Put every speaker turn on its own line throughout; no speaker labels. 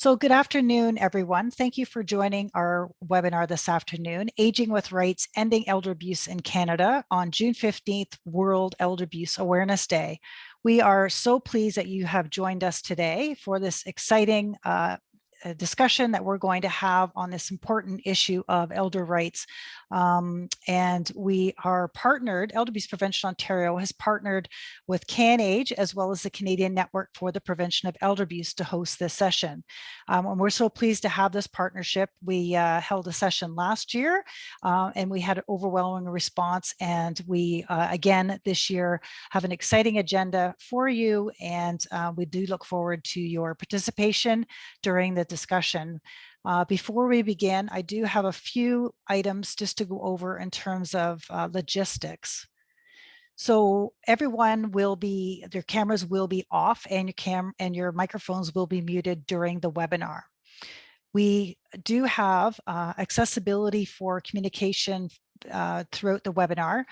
So good afternoon, everyone. Thank you for joining our webinar this afternoon, Aging with Rights, Ending Elder Abuse in Canada on June 15th, World Elder Abuse Awareness Day. We are so pleased that you have joined us today for this exciting discussion that we're going to have on this important issue of elder rights. And we are partnered, Elder Abuse Prevention Ontario has partnered with CanAge as well as the Canadian Network for the Prevention of Elder Abuse to host this session. And we're so pleased to have this partnership. We held a session last year and we had an overwhelming response. And we, again, this year have an exciting agenda for you. And we do look forward to your participation during the discussion. Before we begin, I do have a few items just to go over in terms of logistics. So everyone will be, their cameras will be off and your microphones will be muted during the webinar. We do have accessibility for communication throughout the webinar.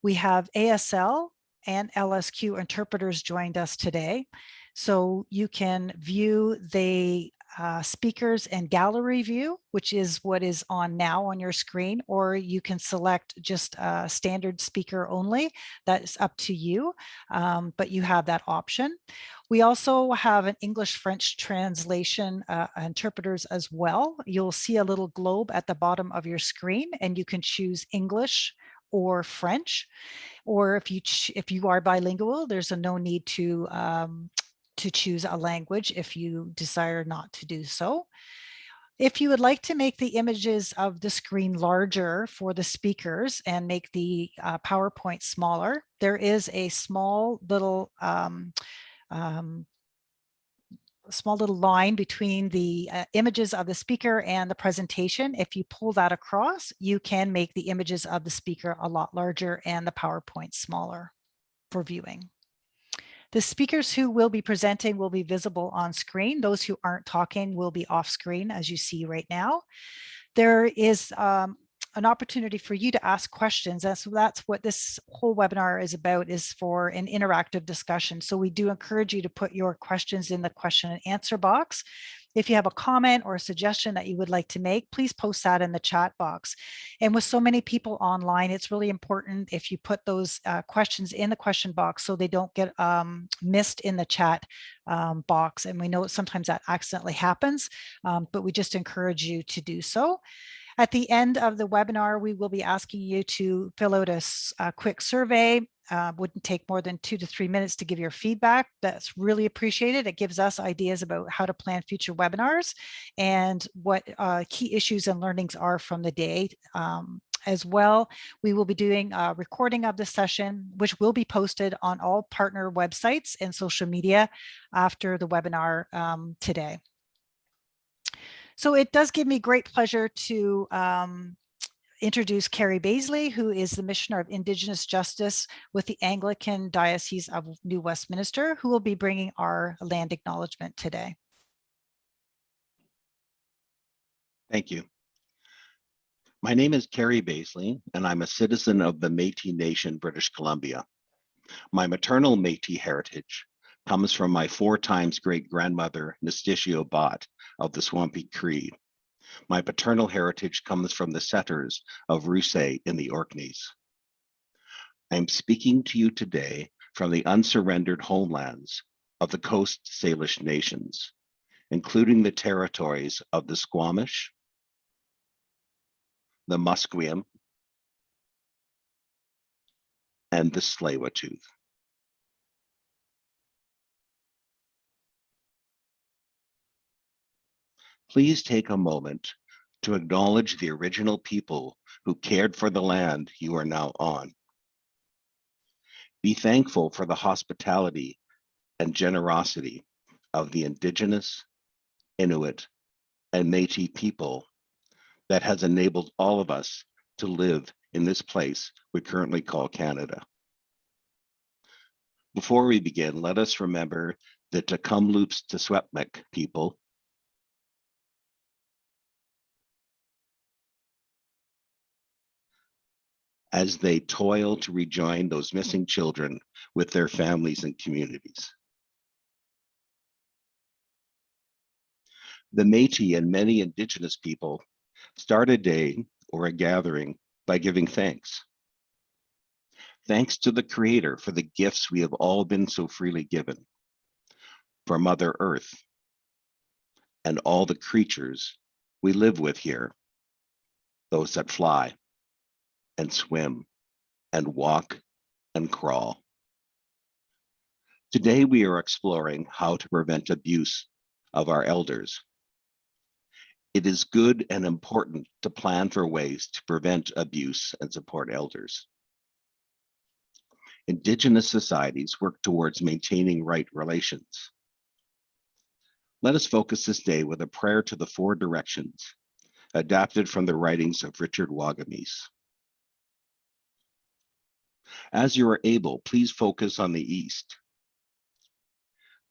We have ASL and LSQ interpreters joined us today. So you can view the speakers and gallery view, which is what is on now on your screen, or you can select just standard speaker only. That's up to you, but you have that option. We also have an English-French translation interpreters as well. You'll see a little globe at the bottom of your screen, and you can choose English or French, or if you are bilingual, there's no need to choose a language if you desire not to do so. If you would like to make the images of the screen larger for the speakers and make the PowerPoint smaller, there is a small little line between the images of the speaker and the presentation. If you pull that across, you can make the images of the speaker a lot larger and the PowerPoint smaller for viewing. The speakers who will be presenting will be visible on screen. Those who aren't talking will be off screen, as you see right now. There is an opportunity for you to ask questions. And so that's what this whole webinar is about, is for an interactive discussion. So we do encourage you to put your questions in the question and answer box. If you have a comment or a suggestion that you would like to make, please post that in the chat box. And with so many people online, it's really important if you put those questions in the question box so they don't get missed in the chat box. And we know sometimes that accidentally happens, but we just encourage you to do so. At the end of the webinar, we will be asking you to fill out a quick survey. Wouldn't take more than 2 to 3 minutes to give your feedback. That's really appreciated. It gives us ideas about how to plan future webinars and what key issues and learnings are from the day. As well, we will be doing a recording of the session, which will be posted on all partner websites and social media after the webinar today. So it does give me great pleasure to introduce Kerry Baisley, who is the Missioner of Indigenous Justice with the Anglican Diocese of New Westminster, who will be bringing our land acknowledgement today.
Thank you. My name is Kerry Baisley, and I'm a citizen of the Métis Nation, British Columbia. My maternal Métis heritage comes from my 4 times great-grandmother, Nastitio Bott of the Swampy Cree. My paternal heritage comes from the settlers of Roussay in the Orkneys. I'm speaking to you today from the unsurrendered homelands of the Coast Salish nations, including the territories of the Squamish, the Musqueam, and the Tsleil-Waututh. Please take a moment to acknowledge the original people who cared for the land you are now on. Be thankful for the hospitality and generosity of the Indigenous, Inuit, and Métis people that has enabled all of us to live in this place we currently call Canada. Before we begin, let us remember the Tecumloops Tecumseh people as they toil to rejoin those missing children with their families and communities. The Métis and many Indigenous people start a day or a gathering by giving thanks. Thanks to the Creator for the gifts we have all been so freely given, for Mother Earth and all the creatures we live with here, those that fly and swim and walk and crawl. Today we are exploring how to prevent abuse of our elders. It is good and important to plan for ways to prevent abuse and support elders. Indigenous societies work towards maintaining right relations. Let us focus this day with a prayer to the four directions, adapted from the writings of Richard Wagamese. As you are able, please focus on the east.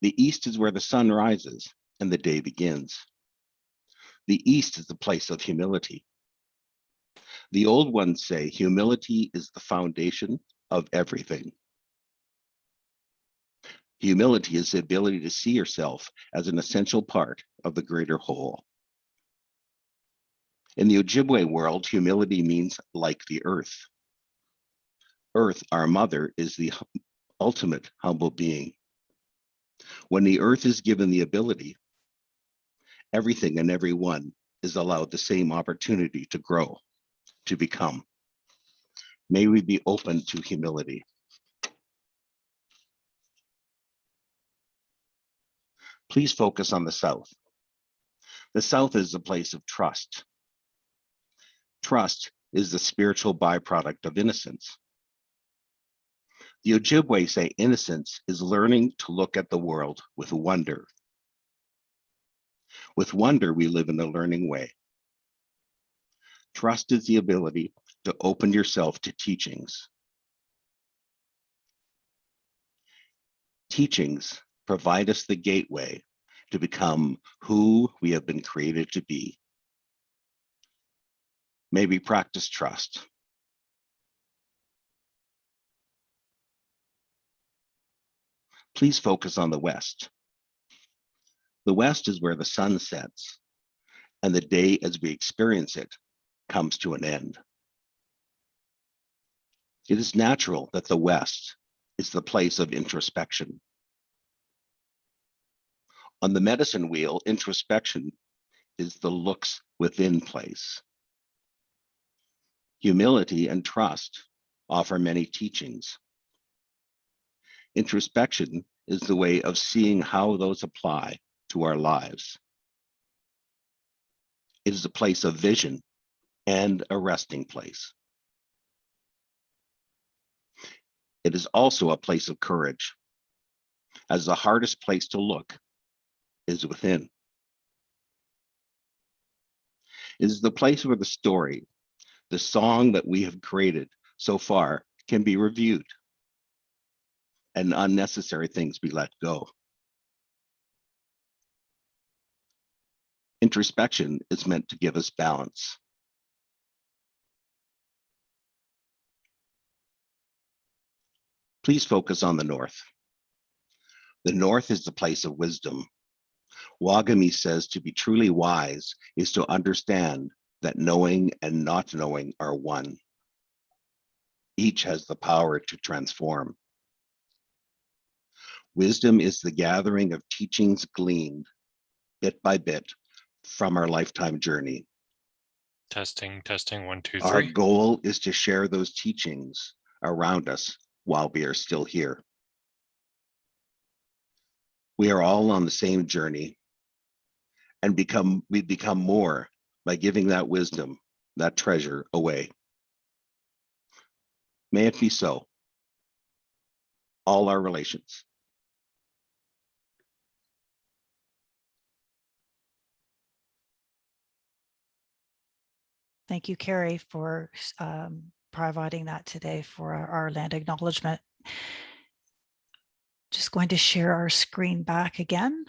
The east is where the sun rises and the day begins. The east is the place of humility. The old ones say humility is the foundation of everything. Humility is the ability to see yourself as an essential part of the greater whole. In the Ojibwe world, humility means like the earth. Earth, our mother, is the ultimate humble being. When the earth is given the ability, everything and everyone is allowed the same opportunity to grow, to become. May we be open to humility. Please focus on the South. The South is a place of trust. Trust is the spiritual byproduct of innocence. The Ojibwe say innocence is learning to look at the world with wonder. With wonder, we live in a learning way. Trust is the ability to open yourself to teachings. Teachings provide us the gateway to become who we have been created to be. May we practice trust. Please focus on the West. The West is where the sun sets, and the day as we experience it comes to an end. It is natural that the West is the place of introspection. On the medicine wheel, introspection is the looks within place. Humility and trust offer many teachings. Introspection is the way of seeing how those apply to our lives. It is a place of vision and a resting place. It is also a place of courage, as the hardest place to look is within. It is the place where the story, the song that we have created so far, can be reviewed and unnecessary things be let go. Introspection is meant to give us balance. Please focus on the North. The North is the place of wisdom. Wagamese says to be truly wise is to understand that knowing and not knowing are one. Each has the power to transform. Wisdom is the gathering of teachings gleaned bit by bit from our lifetime journey.
Testing, 1, 2, 3.
Our goal is to share those teachings around us while we are still here. We are all on the same journey, and we become more by giving that wisdom, that treasure away. May it be so. All our relations.
Thank you, Kerry, for providing that today for our land acknowledgement. Just going to share our screen back again.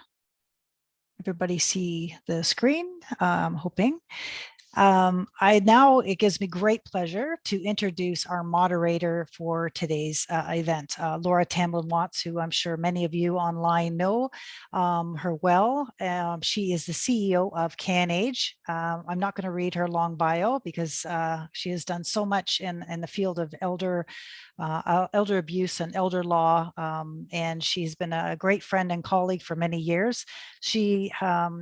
Everybody see the screen, hoping. It gives me great pleasure to introduce our moderator for today's event, Laura Tamblyn-Watts, who I'm sure many of you online know her well. She is the CEO of CanAge. I'm not going to read her long bio because she has done so much in the field of elder abuse and elder law, and she's been a great friend and colleague for many years. She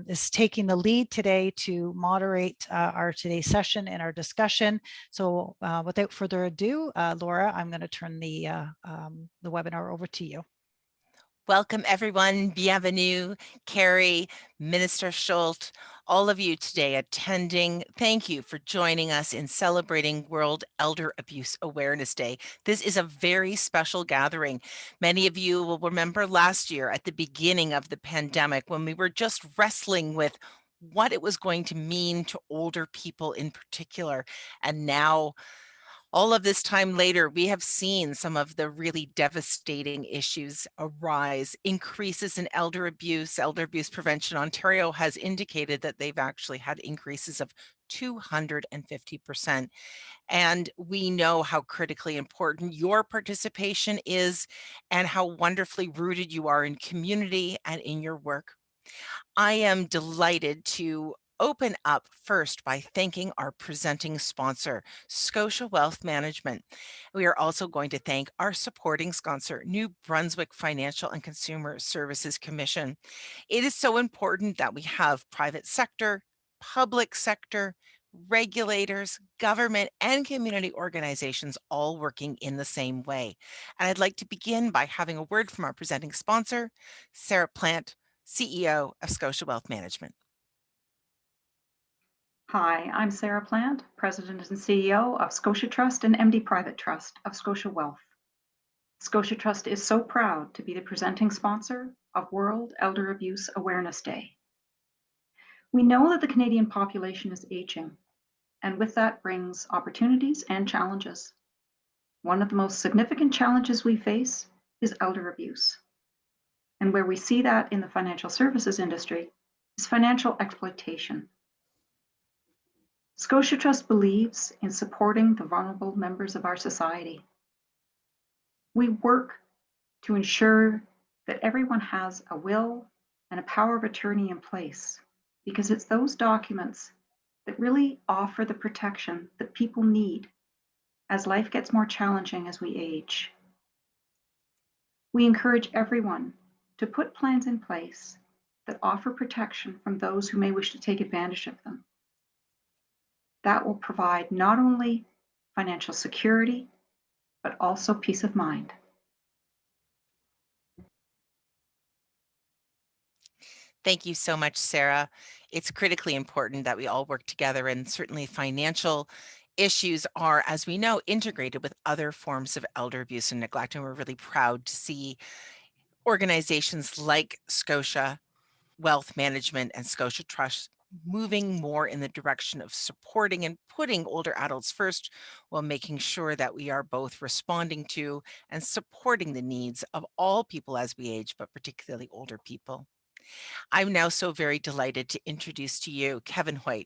is taking the lead today to moderate our today's session and our discussion. So without further ado, Laura, I'm going to turn the webinar over to you.
Welcome everyone, bienvenue, Kerry, Minister Schultz, all of you today attending. Thank you for joining us in celebrating World Elder Abuse Awareness Day. This is a very special gathering. Many of you will remember last year at the beginning of the pandemic when we were just wrestling with what it was going to mean to older people in particular. And now, all of this time later, we have seen some of the really devastating issues arise. Increases in elder abuse prevention. Ontario has indicated that they've actually had increases of 250%. And we know how critically important your participation is and how wonderfully rooted you are in community and in your work. I am delighted to open up first by thanking our presenting sponsor, Scotia Wealth Management. We are also going to thank our supporting sponsor, New Brunswick Financial and Consumer Services Commission. It is so important that we have private sector, public sector, regulators, government, and community organizations all working in the same way. And I'd like to begin by having a word from our presenting sponsor, Sarah Plant, CEO of Scotia Wealth Management.
Hi, I'm Sarah Plant, President and CEO of Scotia Trust and MD Private Trust of Scotia Wealth. Scotia Trust is so proud to be the presenting sponsor of World Elder Abuse Awareness Day. We know that the Canadian population is aging, and with that brings opportunities and challenges. One of the most significant challenges we face is elder abuse. And where we see that in the financial services industry is financial exploitation. Scotia Trust believes in supporting the vulnerable members of our society. We work to ensure that everyone has a will and a power of attorney in place because it's those documents that really offer the protection that people need as life gets more challenging as we age. We encourage everyone to put plans in place that offer protection from those who may wish to take advantage of them. That will provide not only financial security, but also peace of mind.
Thank you so much, Sarah. It's critically important that we all work together, and certainly financial issues are, as we know, integrated with other forms of elder abuse and neglect. And we're really proud to see organizations like Scotia Wealth Management and Scotia Trust moving more in the direction of supporting and putting older adults first while making sure that we are both responding to and supporting the needs of all people as we age, but particularly older people. I'm now so very delighted to introduce to you Kevin Hoyt.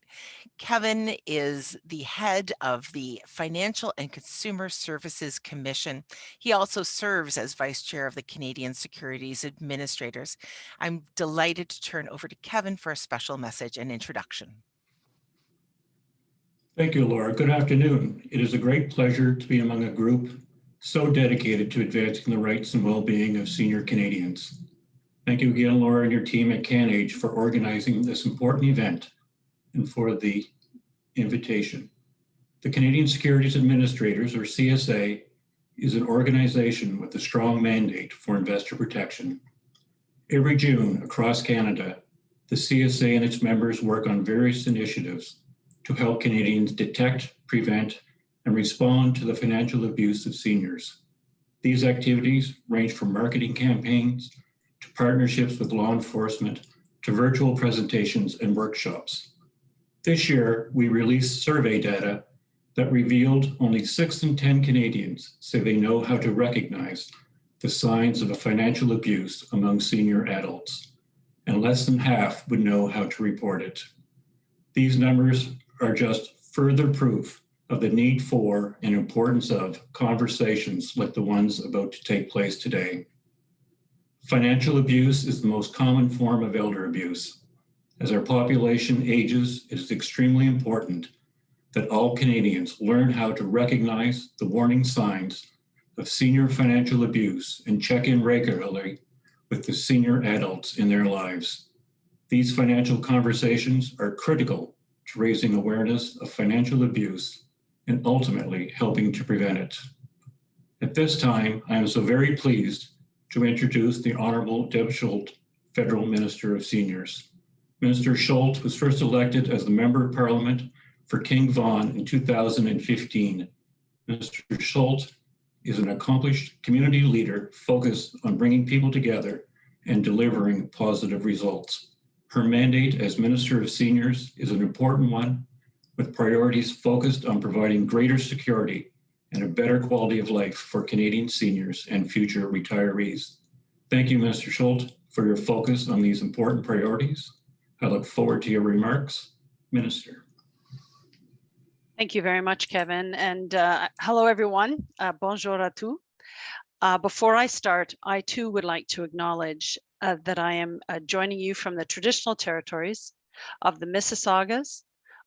Kevin is the head of the Financial and Consumer Services Commission. He also serves as vice chair of the Canadian Securities Administrators. I'm delighted to turn over to Kevin for a special message and introduction.
Thank you, Laura. Good afternoon. It is a great pleasure to be among a group so dedicated to advancing the rights and well-being of senior Canadians. Thank you again, Laura, and your team at CanAge for organizing this important event and for the invitation. The Canadian Securities Administrators, or CSA, is an organization with a strong mandate for investor protection. Every June across Canada, the CSA and its members work on various initiatives to help Canadians detect, prevent, and respond to the financial abuse of seniors. These activities range from marketing campaigns to partnerships with law enforcement to virtual presentations and workshops. This year, we released survey data that revealed only 6 in 10 Canadians say they know how to recognize the signs of a financial abuse among senior adults, and less than half would know how to report it. These numbers are just further proof of the need for and importance of conversations like the ones about to take place today. Financial abuse is the most common form of elder abuse. As our population ages, it is extremely important that all Canadians learn how to recognize the warning signs of senior financial abuse and check in regularly with the senior adults in their lives. These financial conversations are critical to raising awareness of financial abuse and ultimately helping to prevent it. At this time, I am so very pleased to introduce the Honorable Deb Schulte, Federal Minister of Seniors. Minister Schulte was first elected as the Member of Parliament for King Vaughan in 2015. Mr. Schulte is an accomplished community leader focused on bringing people together and delivering positive results. Her mandate as Minister of Seniors is an important one, with priorities focused on providing greater security and a better quality of life for Canadian seniors and future retirees. Thank you, Mr. Schulte, for your focus on these important priorities. I look forward to your remarks. Minister.
Thank you very much, Kevin. And hello, everyone. Bonjour à tous. Before I start, I too would like to acknowledge that I am joining you from the traditional territories of the Mississaugas,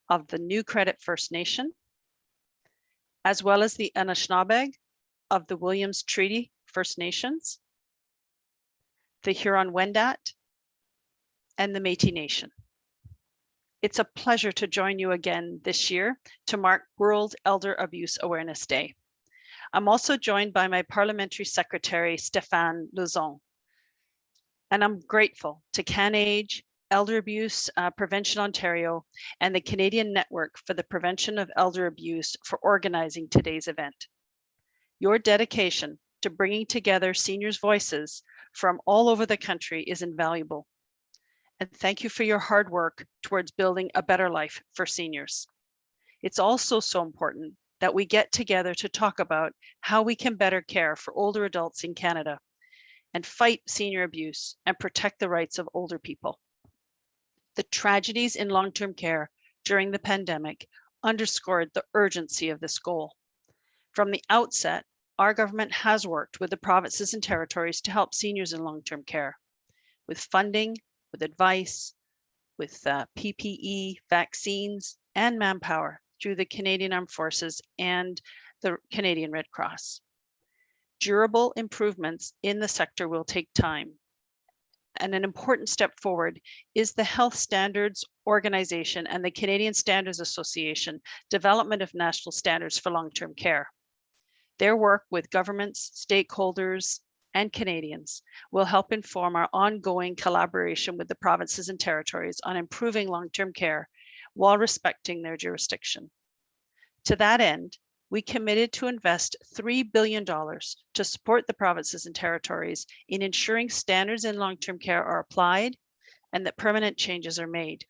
of the New Credit First Nation, as well as the Anishinaabe of the Williams Treaty First Nations, the Huron-Wendat, and the Métis Nation. It's a pleasure to join you again this year to mark World Elder Abuse Awareness Day. I'm also joined by my Parliamentary Secretary, Stéphane Lauzon. And I'm grateful to CanAge, Elder Abuse Prevention Ontario, and the Canadian Network for the Prevention of Elder Abuse for organizing today's event. Your dedication to bringing together seniors' voices from all over the country is invaluable. And thank you for your hard work towards building a better life for seniors. It's also so important that we get together to talk about how we can better care for older adults in Canada and fight senior abuse and protect the rights of older people. The tragedies in long-term care during the pandemic underscored the urgency of this goal. From the outset, our government has worked with the provinces and territories to help seniors in long-term care with funding, with advice, with PPE, vaccines, and manpower through the Canadian Armed Forces and the Canadian Red Cross. Durable improvements in the sector will take time. And an important step forward is the Health Standards Organization and the Canadian Standards Association development of national standards for long-term care. Their work with governments, stakeholders, and Canadians will help inform our ongoing collaboration with the provinces and territories on improving long-term care while respecting their jurisdiction. To that end, we committed to invest $3 billion to support the provinces and territories in ensuring standards in long-term care are applied and that permanent changes are made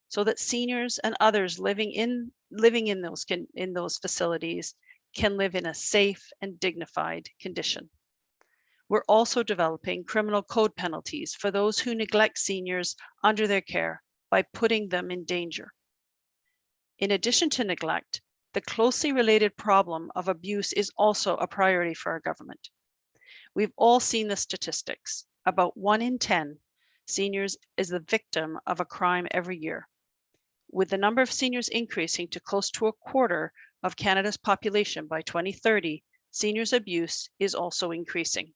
so that seniors and others living in those facilities can live in a safe and dignified condition. We're also developing criminal code penalties for those who neglect seniors under their care by putting them in danger. In addition to neglect, the closely related problem of abuse is also a priority for our government. We've all seen the statistics. About 1 in 10 seniors is the victim of a crime every year. With the number of seniors increasing to close to a quarter of Canada's population by 2030, seniors' abuse is also increasing.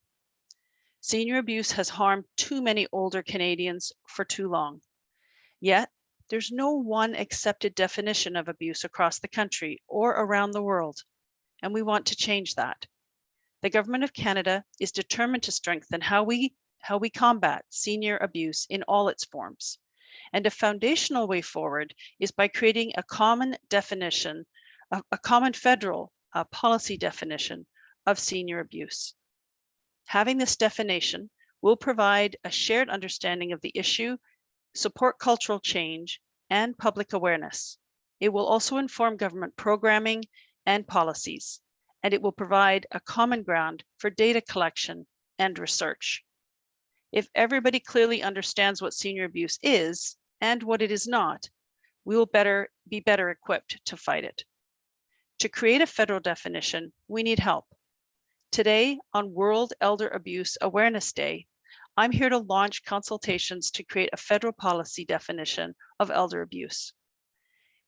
Senior abuse has harmed too many older Canadians for too long. Yet, there's no one accepted definition of abuse across the country or around the world, and we want to change that. The Government of Canada is determined to strengthen how we combat senior abuse in all its forms. And a foundational way forward is by creating a common definition, a common federal policy definition of senior abuse. Having this definition will provide a shared understanding of the issue, support cultural change, and public awareness. It will also inform government programming and policies, and it will provide a common ground for data collection and research. If everybody clearly understands what senior abuse is and what it is not, we will be better equipped to fight it. To create a federal definition, we need help. Today, on World Elder Abuse Awareness Day, I'm here to launch consultations to create a federal policy definition of elder abuse.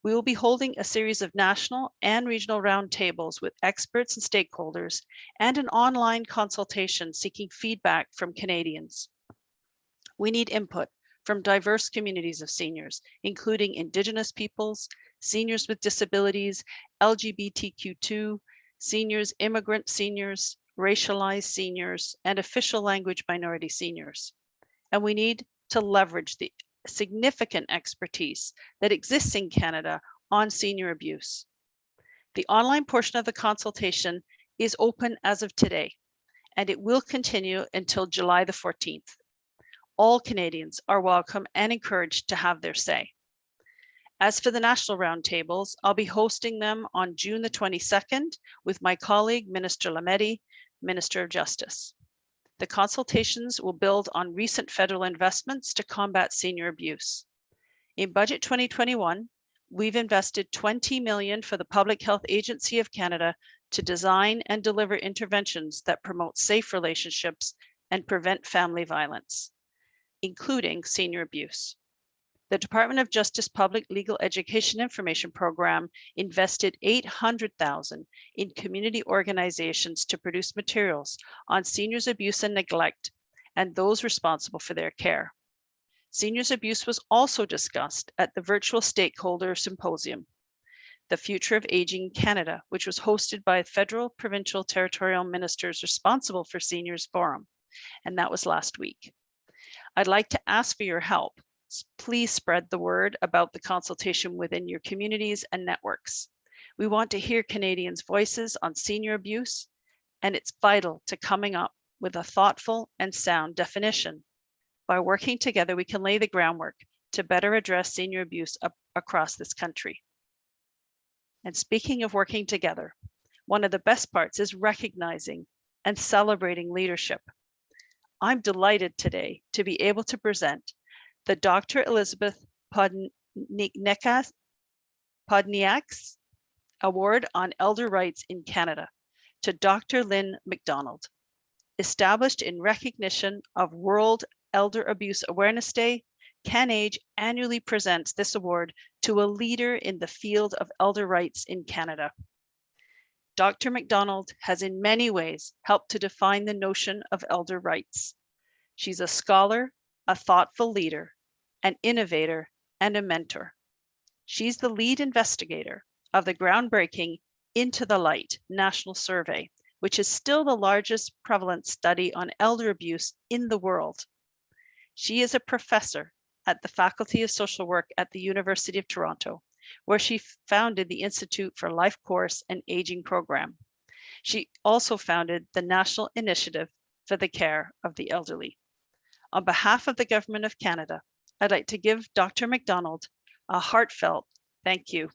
We will be holding a series of national and regional roundtables with experts and stakeholders, and an online consultation seeking feedback from Canadians. We need input from diverse communities of seniors, including Indigenous peoples, seniors with disabilities, LGBTQ2, seniors, immigrant seniors, racialized seniors, and official language minority seniors. And we need to leverage the significant expertise that exists in Canada on senior abuse. The online portion of the consultation is open as of today, and it will continue until July the 14th. All Canadians are welcome and encouraged to have their say. As for the national roundtables, I'll be hosting them on June the 22nd with my colleague, Minister Lametti, Minister of Justice. The consultations will build on recent federal investments to combat senior abuse. In Budget 2021, we've invested $20 million for the Public Health Agency of Canada to design and deliver interventions that promote safe relationships and prevent family violence, including senior abuse. The Department of Justice Public Legal Education Information Program invested $800,000 in community organizations to produce materials on seniors' abuse and neglect and those responsible for their care. Seniors' abuse was also discussed at the virtual stakeholder symposium, The Future of Aging in Canada, which was hosted by federal, provincial, territorial ministers responsible for Seniors Forum, and that was last week. I'd like to ask for your help. Please spread the word about the consultation within your communities and networks. We want to hear Canadians' voices on senior abuse, and it's vital to coming up with a thoughtful and sound definition. By working together, we can lay the groundwork to better address senior abuse across this country. And speaking of working together, one of the best parts is recognizing and celebrating leadership. I'm delighted today to be able to present the Dr. Elizabeth Podnieks Award on Elder Rights in Canada to Dr. Lynn McDonald. Established in recognition of World Elder Abuse Awareness Day, CanAge annually presents this award to a leader in the field of elder rights in Canada. Dr. McDonald has in many ways helped to define the notion of elder rights. She's a scholar, a thoughtful leader, an innovator, and a mentor. She's the lead investigator of the groundbreaking Into the Light National Survey, which is still the largest prevalence study on elder abuse in the world. She is a professor at the Faculty of Social Work at the University of Toronto, where she founded the Institute for Life Course and Aging Program. She also founded the National Initiative for the Care of the Elderly. On behalf of the Government of Canada, I'd like to give Dr. McDonald a heartfelt thank you.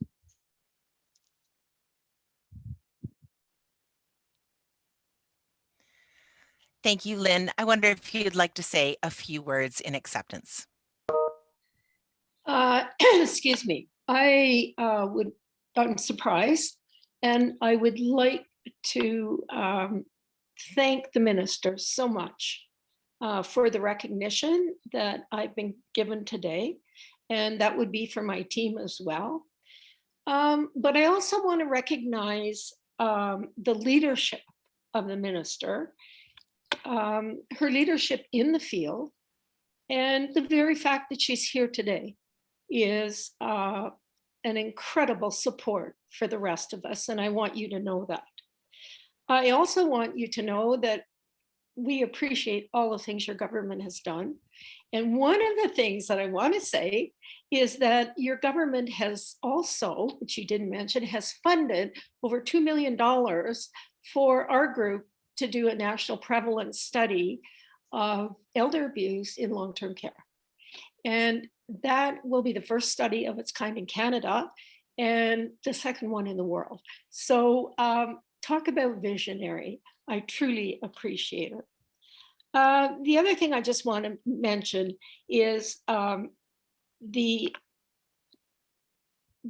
Thank you, Lynn. I wonder if you'd like to say a few words in acceptance.
Excuse me. I'm surprised, and I would like to thank the minister so much for the recognition that I've been given today, and that would be for my team as well. But I also want to recognize the leadership of the minister, her leadership in the field, and the very fact that she's here today is an incredible support for the rest of us, and I want you to know that. I also want you to know that we appreciate all the things your government has done. And one of the things that I want to say is that your government has also, which you didn't mention, has funded over $2 million for our group to do a national prevalence study of elder abuse in long-term care. And that will be the first study of its kind in Canada and the second one in the world. So talk about visionary. I truly appreciate it. The other thing I just want to mention is the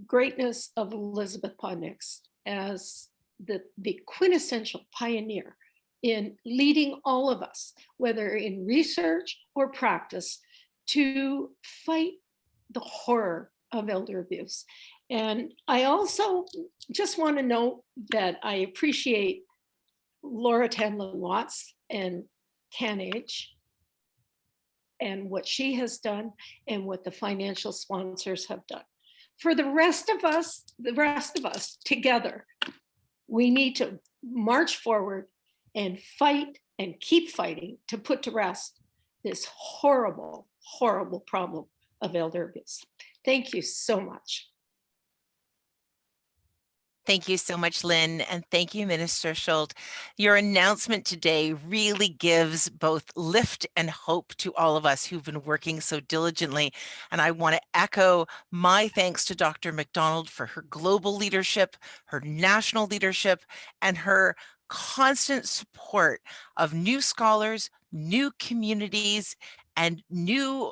greatness of Elizabeth Podnieks as the quintessential pioneer in leading all of us, whether in research or practice, to fight the horror of elder abuse. And I also just want to note that I appreciate Laura Tamblyn Watts and CanAge and what she has done and what the financial sponsors have done. For the rest of us together, we need to march forward and fight and keep fighting to put to rest this horrible, horrible problem of elder abuse. Thank you so much.
Thank you so much, Lynn, and thank you, Minister Schultz. Your announcement today really gives both lift and hope to all of us who've been working so diligently. And I want to echo my thanks to Dr. McDonald for her global leadership, her national leadership, and her constant support of new scholars, new communities, and new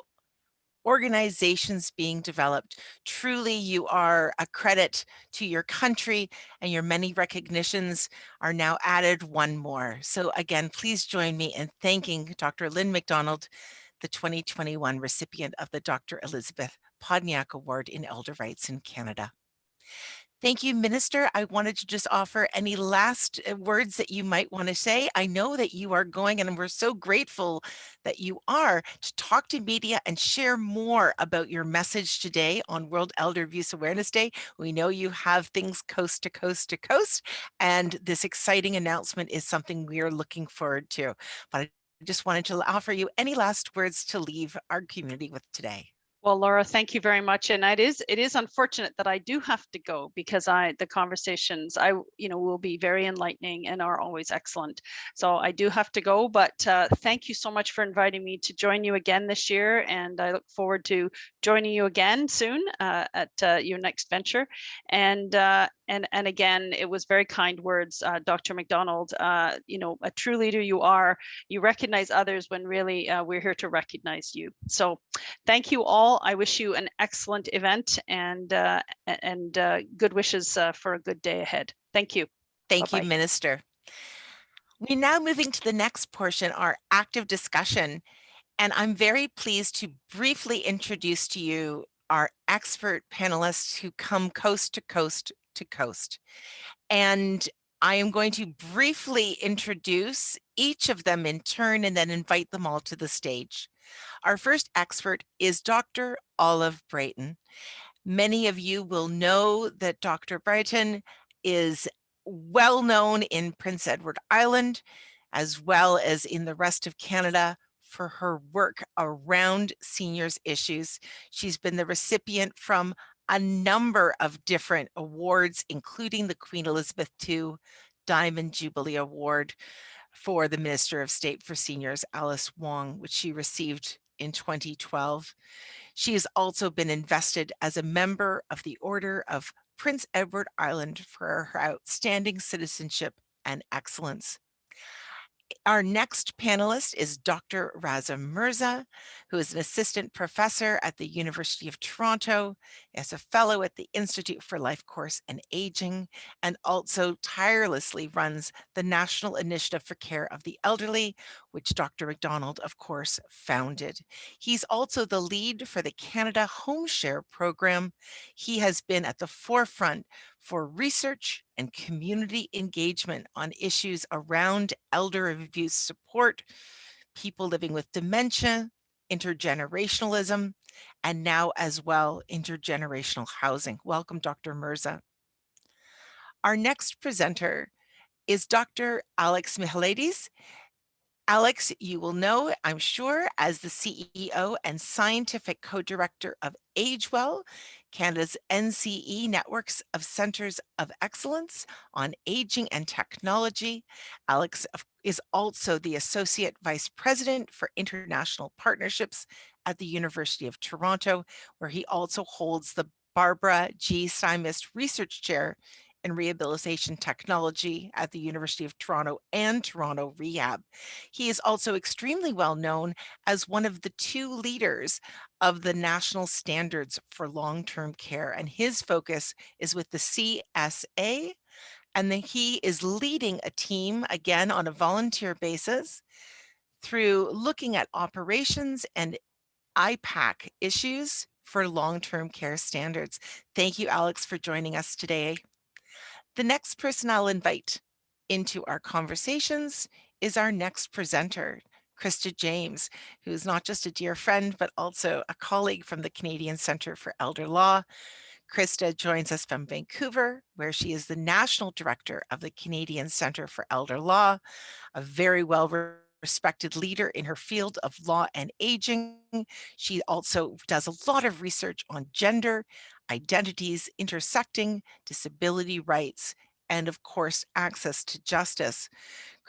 organizations being developed. Truly, you are a credit to your country, and your many recognitions are now added one more. So again, please join me in thanking Dr. Lynn McDonald, the 2021 recipient of the Dr. Elizabeth Podnieks Award in Elder Rights in Canada. Thank you, Minister. I wanted to just offer any last words that you might want to say. I know that you are going, and we're so grateful that you are, to talk to media and share more about your message today on World Elder Abuse Awareness Day. We know you have things coast to coast to coast, and this exciting announcement is something we are looking forward to. But I just wanted to offer you any last words to leave our community with today.
Well, Laura, thank you very much. And it is unfortunate that I do have to go, because the conversations will be very enlightening and are always excellent. So I do have to go, but thank you so much for inviting me to join you again this year. And I look forward to joining you again soon at your next venture. And again, it was very kind words, Dr. McDonald. A true leader you are. You recognize others when really we're here to recognize you. So thank you all. I wish you an excellent event and good wishes for a good day ahead. Thank you.
Thank
Bye-bye.
you, Minister. We're now moving to the next portion, our active discussion. And I'm very pleased to briefly introduce to you our expert panelists who come coast to coast to coast. And I am going to briefly introduce each of them in turn and then invite them all to the stage. Our first expert is Dr. Olive Brayton. Many of you will know that Dr. Bryanton is well known in Prince Edward Island, as well as in the rest of Canada, for her work around seniors issues. She's been the recipient from a number of different awards, including the Queen Elizabeth II Diamond Jubilee Award for the Minister of State for Seniors, Alice Wong, which she received in 2012. She has also been invested as a member of the Order of Prince Edward Island for her outstanding citizenship and excellence. Our next panelist is Dr. Raza Mirza, who is an assistant professor at the University of Toronto, as a fellow at the Institute for Life Course and Aging, and also tirelessly runs the National Initiative for Care of the Elderly, which Dr. McDonald, of course, founded. He's also the lead for the Canada Home Share program. He has been at the forefront for research and community engagement on issues around elder abuse support, people living with dementia, intergenerationalism, and now as well, intergenerational housing. Welcome, Dr. Mirza. Our next presenter is Dr. Alex Mihailidis. Alex, you will know, I'm sure, as the CEO and scientific co-director of AgeWell, Canada's NCE networks of Centers of Excellence on Aging and Technology. Alex is also the Associate Vice President for International Partnerships at the University of Toronto, where he also holds the Barbara G. Symist Research Chair and Rehabilitation Technology at the University of Toronto and Toronto Rehab. He is also extremely well known as one of the 2 leaders of the National Standards for Long-Term Care, and his focus is with the CSA, and then he is leading a team, again, on a volunteer basis, through looking at operations and IPAC issues for long-term care standards. Thank you, Alex, for joining us today. The next person I'll invite into our conversations is our next presenter, Krista James, who's not just a dear friend, but also a colleague from the Canadian Centre for Elder Law. Krista joins us from Vancouver, where she is the National Director of the Canadian Centre for Elder Law, a very well-respected leader in her field of law and aging. She also does a lot of research on gender, identities, intersecting, disability rights, and of course, access to justice.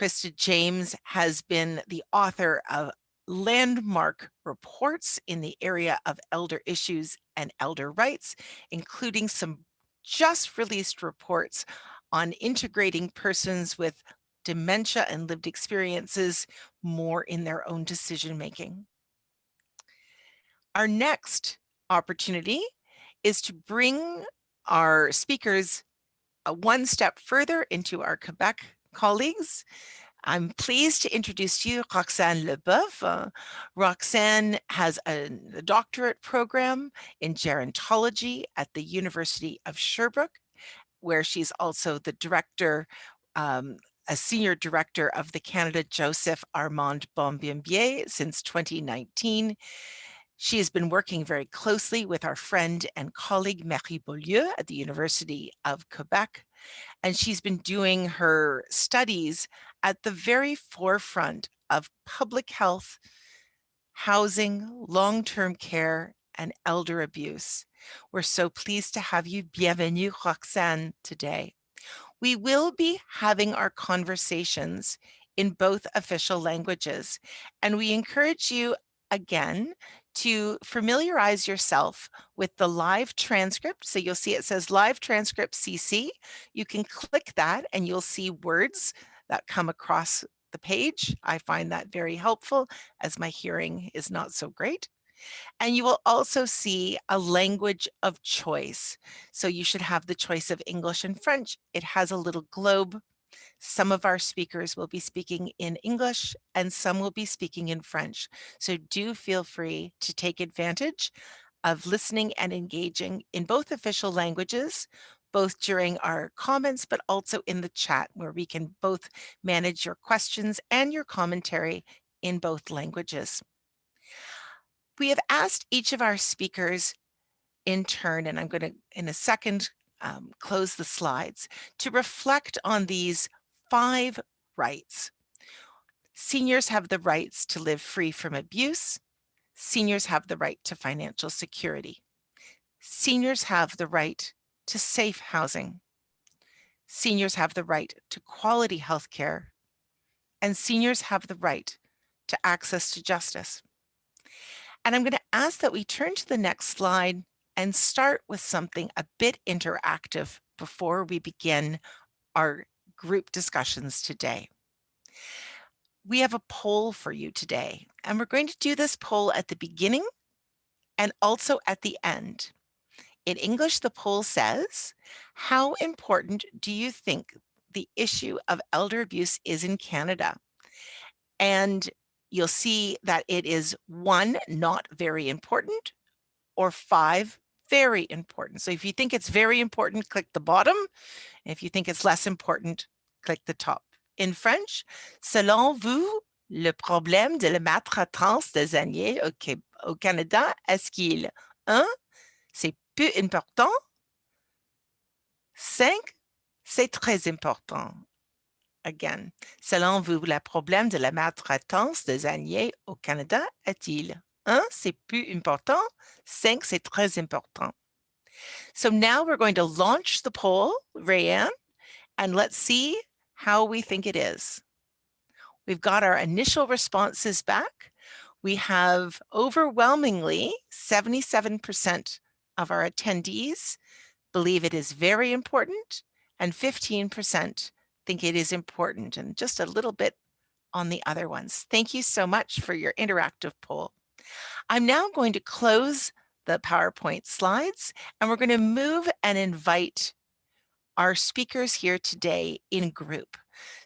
Krista James has been the author of landmark reports in the area of elder issues and elder rights, including some just released reports on integrating persons with dementia and lived experiences more in their own decision making. Our next opportunity is to bring our speakers one step further into our Quebec colleagues. I'm pleased to introduce you Roxane Leboeuf. Roxane has a doctorate program in gerontology at the University of Sherbrooke, where she's also the director, a senior director of the Canada Joseph Armand Bombimbier since 2019. She has been working very closely with our friend and colleague Marie Beaulieu at the University of Quebec, and she's been doing her studies at the very forefront of public health, housing, long-term care, and elder abuse. We're so pleased to have you. Bienvenue, Roxane, today. We will be having our conversations in both official languages, and we encourage you again to familiarize yourself with the live transcript. So you'll see it says live transcript CC. You can click that and you'll see words that come across the page. I find that very helpful as my hearing is not so great. And you will also see a language of choice. So you should have the choice of English and French. It has a little globe. Some of our speakers will be speaking in English and some will be speaking in French. So do feel free to take advantage of listening and engaging in both official languages, both during our comments, but also in the chat where we can both manage your questions and your commentary in both languages. We have asked each of our speakers in turn, and I'm going to, in a second, close the slides, to reflect on these 5 rights. Seniors have the rights to live free from abuse. Seniors have the right to financial security. Seniors have the right to safe housing. Seniors have the right to quality health care. And seniors have the right to access to justice. And I'm going to ask that we turn to the next slide and start with something a bit interactive before we begin our group discussions today. We have a poll for you today, and we're going to do this poll at the beginning and also at the end. In English, the poll says, how important do you think the issue of elder abuse is in Canada? And you'll see that it is 1, not very important, or 5, very important. So if you think it's very important, click the bottom. If you think it's less important, click the top. In French, selon vous, le problème de la maltraitance des aînés au Canada, est-ce qu'il 1, c'est peu important, 5, c'est très important. Again, selon vous, le problème de la maltraitance des aînés au Canada est-il 1, c'est plus important, 5, c'est très important. So now we're going to launch the poll, Rayanne, and let's see how we think it is. We've got our initial responses back. We have overwhelmingly 77% of our attendees believe it is very important, and 15% think it is important, and just a little bit on the other ones. Thank you so much for your interactive poll. I'm now going to close the PowerPoint slides, and we're going to move and invite our speakers here today in group.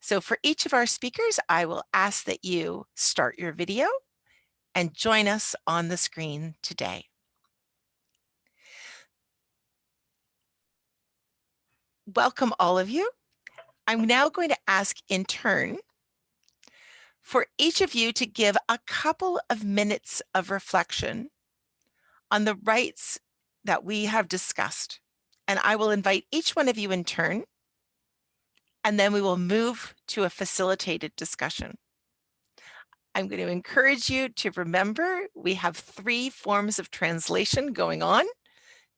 So for each of our speakers, I will ask that you start your video and join us on the screen today. Welcome all of you. I'm now going to ask in turn for each of you to give a couple of minutes of reflection on the rights that we have discussed. And I will invite each one of you in turn, and then we will move to a facilitated discussion. I'm going to encourage you to remember we have 3 forms of translation going on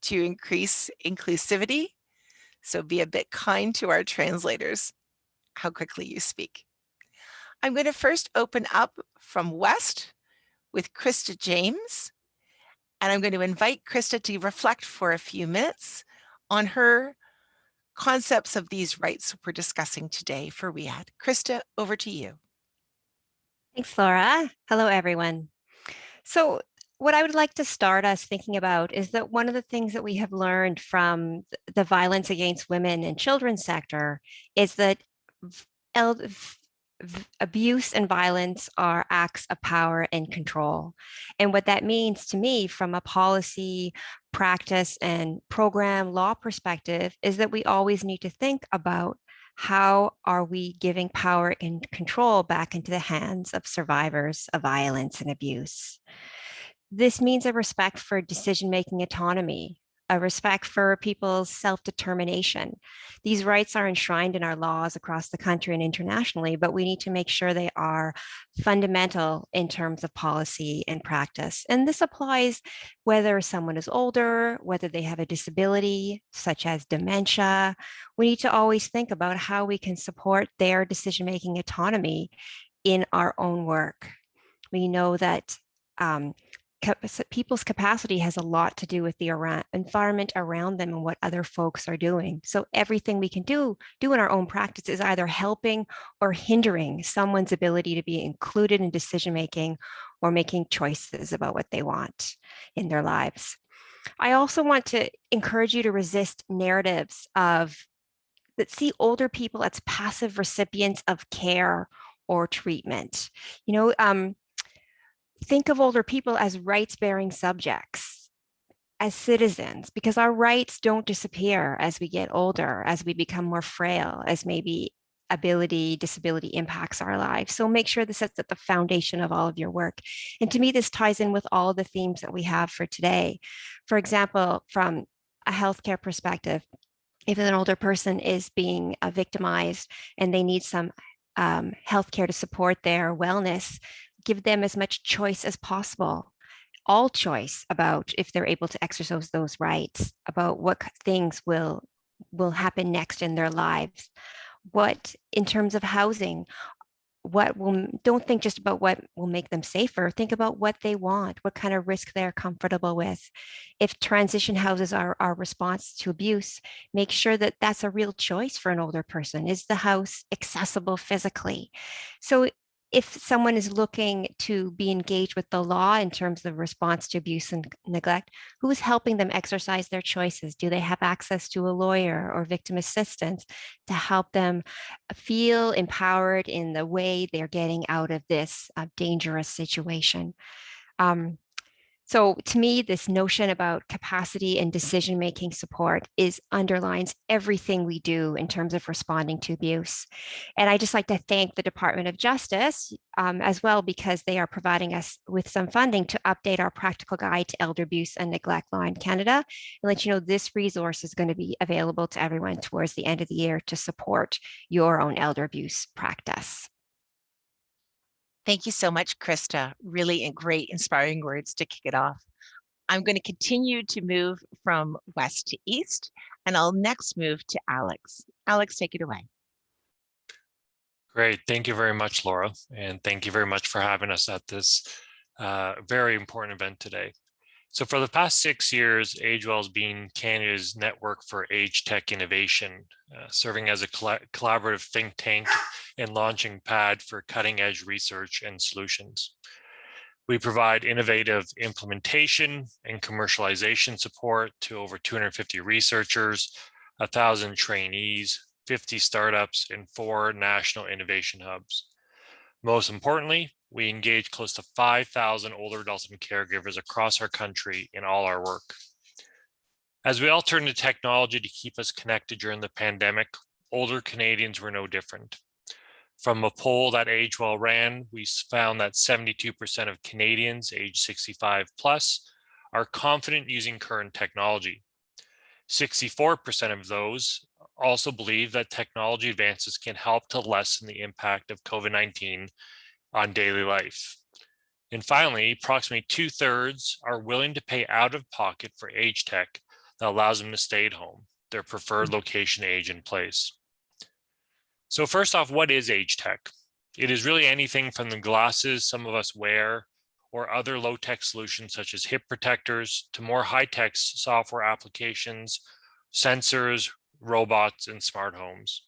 to increase inclusivity. So be a bit kind to our translators, how quickly you speak. I'm going to first open up from West with Krista James, and I'm going to invite Krista to reflect for a few minutes on her concepts of these rights we're discussing today for WEAD. Krista, over to you.
Thanks, Laura. Hello, everyone. So what I would like to start us thinking about is that one of the things that we have learned from the violence against women and children sector is that abuse and violence are acts of power and control. And what that means to me from a policy, practice, and program law perspective is that we always need to think about how are we giving power and control back into the hands of survivors of violence and abuse. This means a respect for decision-making autonomy, a respect for people's self-determination. These rights are enshrined in our laws across the country and internationally, but we need to make sure they are fundamental in terms of policy and practice. And this applies whether someone is older, whether they have a disability, such as dementia. We need to always think about how we can support their decision-making autonomy in our own work. We know that people's capacity has a lot to do with the environment around them and what other folks are doing. So everything we can do in our own practice is either helping or hindering someone's ability to be included in decision-making or making choices about what they want in their lives. I also want to encourage you to resist narratives that see older people as passive recipients of care or treatment. Think of older people as rights-bearing subjects, as citizens, because our rights don't disappear as we get older, as we become more frail, as maybe disability impacts our lives. So make sure this sits at the foundation of all of your work. And to me, this ties in with all the themes that we have for today. For example, from a healthcare perspective, if an older person is being victimized and they need some healthcare to support their wellness, give them as much choice as possible, all choice about if they're able to exercise those rights, about what things will happen next in their lives. What, in terms of housing, don't think just about what will make them safer, think about what they want, what kind of risk they're comfortable with. If transition houses are our response to abuse, make sure that that's a real choice for an older person. Is the house accessible physically? So if someone is looking to be engaged with the law in terms of response to abuse and neglect, who is helping them exercise their choices? Do they have access to a lawyer or victim assistance to help them feel empowered in the way they're getting out of this dangerous situation? So to me, this notion about capacity and decision-making support underlines everything we do in terms of responding to abuse. And I just like to thank the Department of Justice as well, because they are providing us with some funding to update our practical guide to elder abuse and neglect law in Canada, and let you know this resource is going to be available to everyone towards the end of the year to support your own elder abuse practice.
Thank you so much, Krista. Really great, inspiring words to kick it off. I'm going to continue to move from west to east, and I'll next move to Alex. Alex, take it away.
Great. Thank you very much, Laura. And thank you very much for having us at this very important event today. So for the past 6 years, AgeWell has been Canada's network for age tech innovation, serving as a collaborative think tank and launching pad for cutting edge research and solutions. We provide innovative implementation and commercialization support to over 250 researchers, 1,000 trainees, 50 startups, and 4 national innovation hubs. Most importantly, we engage close to 5,000 older adults and caregivers across our country in all our work. As we all turn to technology to keep us connected during the pandemic, older Canadians were no different. From a poll that AgeWell ran, we found that 72% of Canadians aged 65 plus are confident using current technology. 64% of those also believe that technology advances can help to lessen the impact of COVID-19 on daily life. And finally, approximately 2/3 are willing to pay out of pocket for age tech that allows them to stay at home, their preferred location, age, and place. So first off, what is age tech? It is really anything from the glasses some of us wear or other low-tech solutions such as hip protectors to more high-tech software applications, sensors, robots, and smart homes.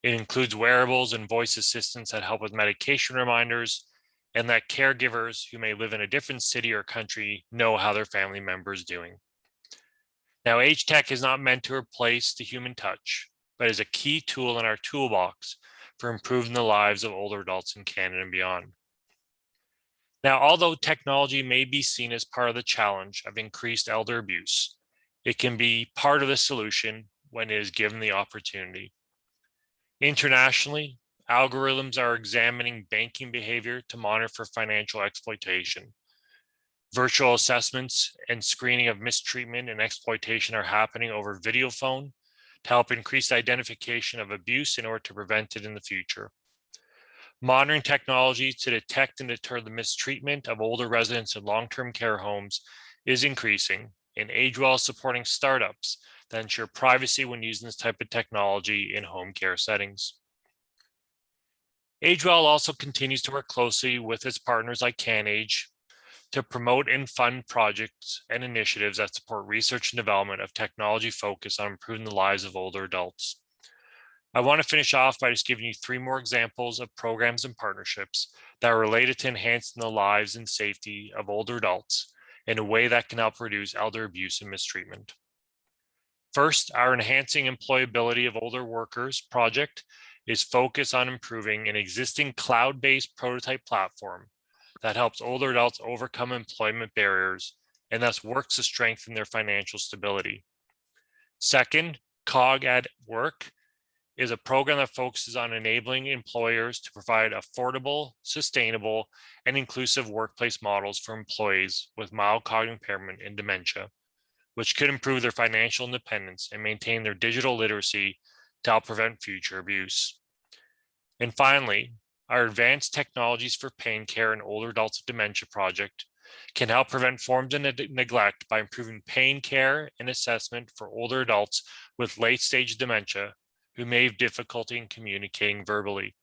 It includes wearables and voice assistants that help with medication reminders and that caregivers who may live in a different city or country know how their family member is doing. Now, age tech is not meant to replace the human touch, but is a key tool in our toolbox for improving the lives of older adults in Canada and beyond. Now, although technology may be seen as part of the challenge of increased elder abuse, it can be part of the solution when it is given the opportunity. Internationally, algorithms are examining banking behavior to monitor for financial exploitation. Virtual assessments and screening of mistreatment and exploitation are happening over video phone to help increase identification of abuse in order to prevent it in the future. Modern technology to detect and deter the mistreatment of older residents in long-term care homes is increasing, and AgeWell is supporting startups that ensure privacy when using this type of technology in home care settings. AgeWell also continues to work closely with its partners like CanAge to promote and fund projects and initiatives that support research and development of technology focused on improving the lives of older adults. I want to finish off by just giving you 3 more examples of programs and partnerships that are related to enhancing the lives and safety of older adults in a way that can help reduce elder abuse and mistreatment. First, our Enhancing Employability of Older Workers project is focused on improving an existing cloud-based prototype platform that helps older adults overcome employment barriers and thus works to strengthen their financial stability. Second, COG at Work is a program that focuses on enabling employers to provide affordable, sustainable, and inclusive workplace models for employees with mild cognitive impairment and dementia, which could improve their financial independence and maintain their digital literacy to help prevent future abuse. And finally, our Advanced Technologies for Pain Care in Older Adults with Dementia project can help prevent forms of neglect by improving pain care and assessment for older adults with late-stage dementia who may have difficulty in communicating verbally.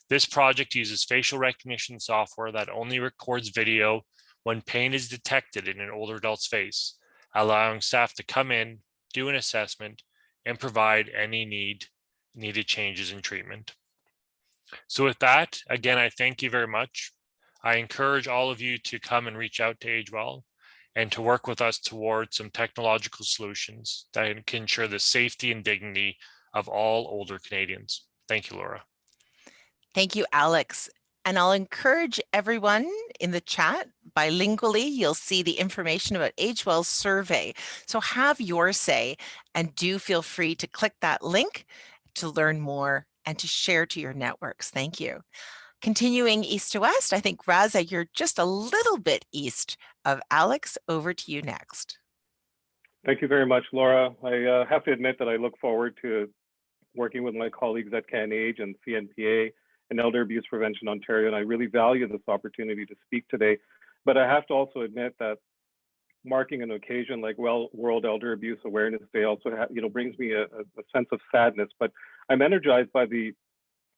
This project uses facial recognition software that only records video when pain is detected in an older adult's face, allowing staff to come in, do an assessment, and provide any needed changes in treatment. So with that, again, I thank you very much. I encourage all of you to come and reach out to AgeWell and to work with us towards some technological solutions that can ensure the safety and dignity of all older Canadians. Thank you, Laura.
Thank you, Alex. And I'll encourage everyone in the chat, bilingually, you'll see the information about AgeWell's survey. So have your say and do feel free to click that link to learn more and to share to your networks. Thank you. Continuing east to west, I think, Raza, you're just a little bit east of Alex. Over to you next.
Thank you very much, Laura. I have to admit that I look forward to working with my colleagues at CanAge and CNPA and Elder Abuse Prevention Ontario, and I really value this opportunity to speak today. But I have to also admit that marking an occasion like World Elder Abuse Awareness Day also brings me a sense of sadness. But I'm energized by the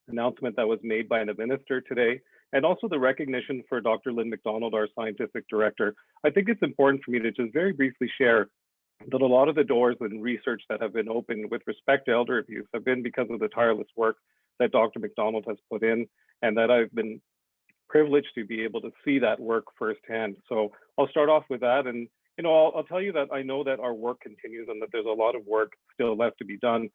announcement that was made by the minister today and also the recognition for Dr. Lynn McDonald, our scientific director. I think it's important for me to just very briefly share that a lot of the doors and research that have been opened with respect to elder abuse have been because of the tireless work that Dr. McDonald has put in, and that I've been privileged to be able to see that work firsthand. So I'll start off with that, and I'll tell you that I know that our work continues and that there's a lot of work still left to be done.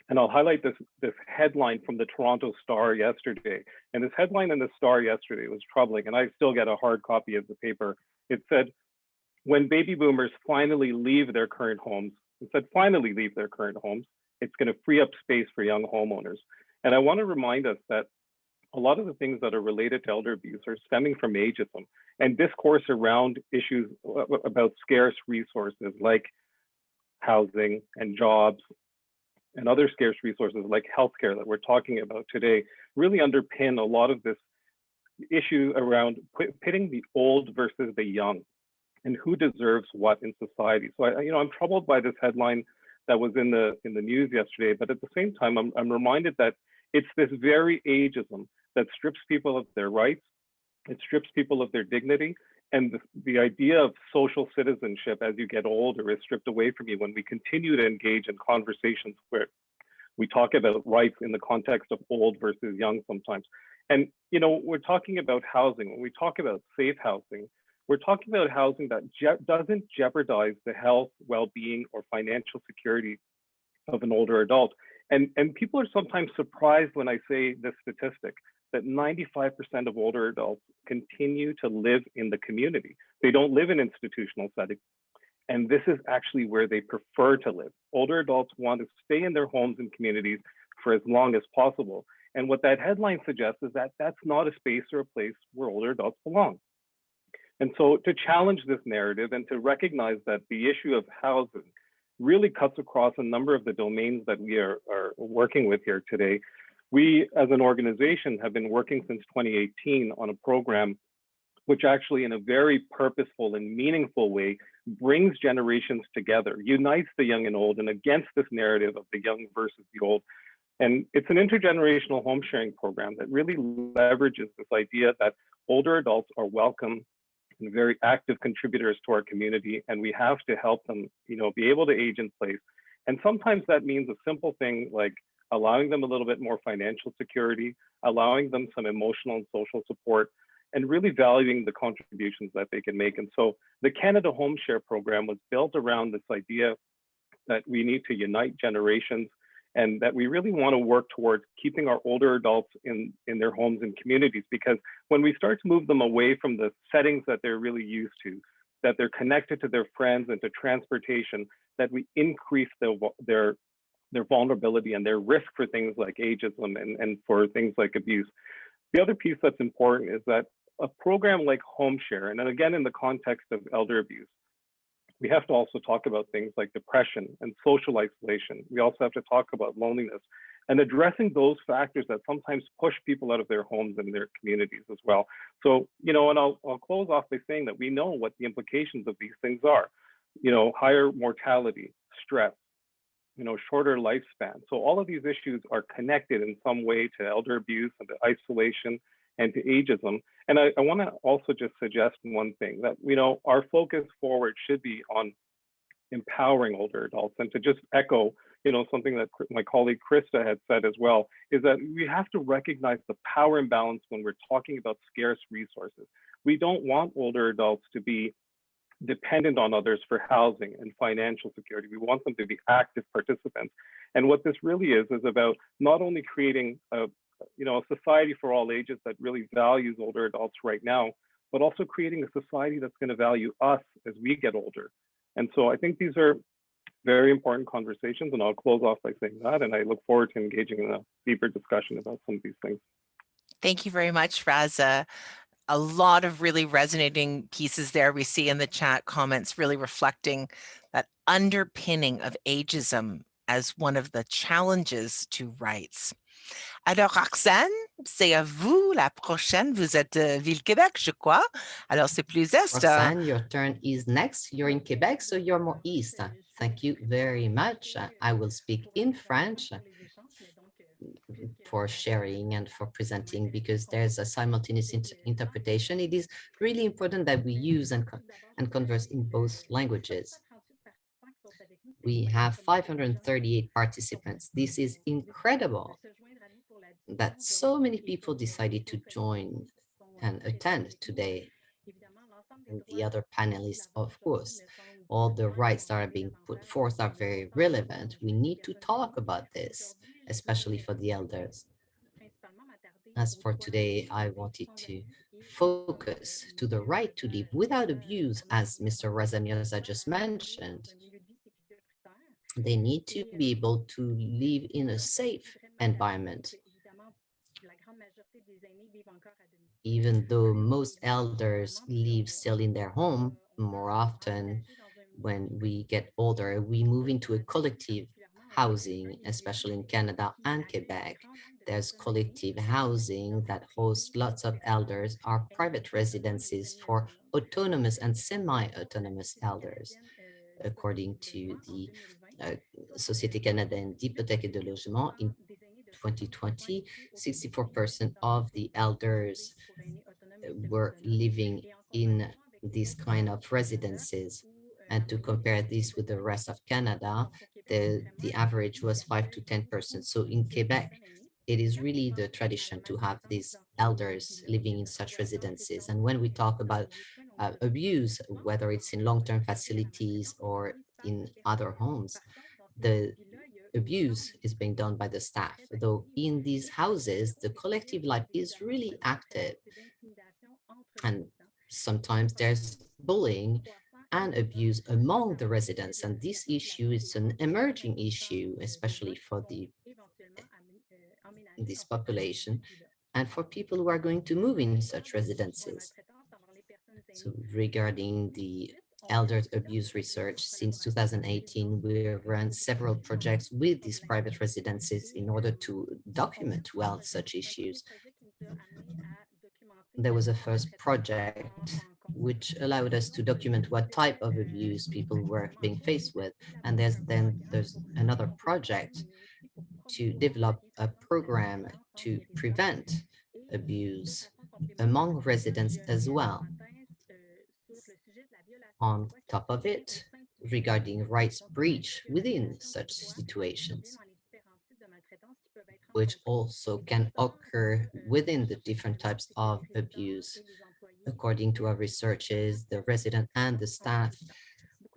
And I'll highlight this headline from the Toronto Star yesterday. And this headline in the Star yesterday was troubling, and I still get a hard copy of the paper. It said, when baby boomers finally leave their current homes, it said finally leave their current homes, it's going to free up space for young homeowners. And I want to remind us that a lot of the things that are related to elder abuse are stemming from ageism and discourse around issues about scarce resources like housing and jobs and other scarce resources like healthcare that we're talking about today really underpin a lot of this issue around pitting the old versus the young and who deserves what in society. So I'm troubled by this headline that was in the news yesterday, but at the same time, I'm reminded that it's this very ageism that strips people of their rights, it strips people of their dignity, and the idea of social citizenship as you get older is stripped away from you when we continue to engage in conversations where we talk about rights in the context of old versus young sometimes. And we're talking about housing. When we talk about safe housing, we're talking about housing that doesn't jeopardize the health, well-being, or financial security of an older adult. And people are sometimes surprised when I say this statistic, that 95% of older adults continue to live in the community. They don't live in institutional settings. And this is actually where they prefer to live. Older adults want to stay in their homes and communities for as long as possible. And what that headline suggests is that that's not a space or a place where older adults belong. And so to challenge this narrative and to recognize that the issue of housing really cuts across a number of the domains that we are working with here today, we as an organization have been working since 2018 on a program which actually in a very purposeful and meaningful way brings generations together, unites the young and old, and against this narrative of the young versus the old. And it's an intergenerational home sharing program that really leverages this idea that older adults are welcome and very active contributors to our community, and we have to help them, be able to age in place. And sometimes that means a simple thing like allowing them a little bit more financial security, allowing them some emotional and social support, and really valuing the contributions that they can make. And so the Canada Home Share program was built around this idea that we need to unite generations and that we really want to work towards keeping our older adults in their homes and communities, because when we start to move them away from the settings that they're really used to, that they're connected to their friends and to transportation, that we increase their vulnerability and their risk for things like ageism and for things like abuse. The other piece that's important is that a program like Home Share, and then again in the context of elder abuse, we have to also talk about things like depression and social isolation. We also have to talk about loneliness and addressing those factors that sometimes push people out of their homes and their communities as well. So, and I'll close off by saying that we know what the implications of these things are. Higher mortality, stress, shorter lifespan. So all of these issues are connected in some way to elder abuse and to isolation and to ageism. And I want to also just suggest one thing, that our focus forward should be on empowering older adults. And to just echo something that my colleague Krista had said as well, is that we have to recognize the power imbalance when we're talking about scarce resources. We don't want older adults to be dependent on others for housing and financial security. We want them to be active participants. And what this really is about not only creating a society for all ages that really values older adults right now, but also creating a society that's going to value us as we get older. And so I think these are very important conversations, and I'll close off by saying that, and I look forward to engaging in a deeper discussion about some of these things.
Thank you very much, Raza. A lot of really resonating pieces there. We see in the chat comments really reflecting that underpinning of ageism as one of the challenges to rights. Alors, Roxane, c'est à vous la prochaine. Vous êtes Ville-Québec, je crois. Alors, c'est plus est.
Roxane, your turn is next. You're in Quebec, so you're more east. Thank you very much. I will speak in French. for sharing and for presenting, because there's a simultaneous interpretation. It is really important that we use and converse in both languages. We have 538 participants. This is incredible that so many people decided to join and attend today. And the other panelists, of course, all the rights that are being put forth are very relevant. We need to talk about this, especially for the elders. As for today, I wanted to focus to the right to live without abuse, as Mr. Raza Mirza just mentioned. They need to be able to live in a safe environment. Even though most elders live still in their home, more often when we get older, we move into a collective housing, especially in Canada and Quebec. There's collective housing that hosts lots of elders, or private residences for autonomous and semi-autonomous elders. According to the Société canadienne d'hypothèque et de logement, in 2020, 64% of the elders were living in these kind of residences. And to compare this with the rest of Canada, the average was 5 to 10%. So in Quebec, it is really the tradition to have these elders living in such residences. And when we talk about abuse, whether it's in long-term facilities or in other homes, the abuse is being done by the staff, though in these houses, the collective life is really active. And sometimes there's bullying and abuse among the residents. And this issue is an emerging issue, especially for this population and for people who are going to move in such residences. So regarding the elders abuse research, since 2018, we have run several projects with these private residences in order to document well such issues. There was a first project which allowed us to document what type of abuse people were being faced with. And there's another project to develop a program to prevent abuse among residents as well. On top of it, regarding rights breach within such situations, which also can occur within the different types of abuse. According to our researches, the resident and the staff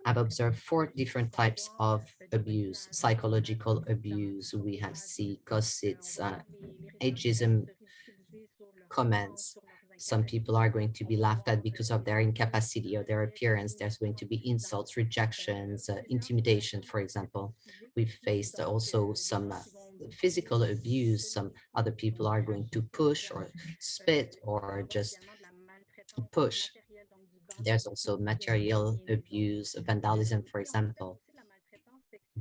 have observed 4 different types of abuse: psychological abuse, we have gossips, ageism comments. Some people are going to be laughed at because of their incapacity or their appearance. There's going to be insults, rejections, intimidation, for example. We've faced also some physical abuse. Some other people are going to push or spit or just push. There's also material abuse, vandalism, for example.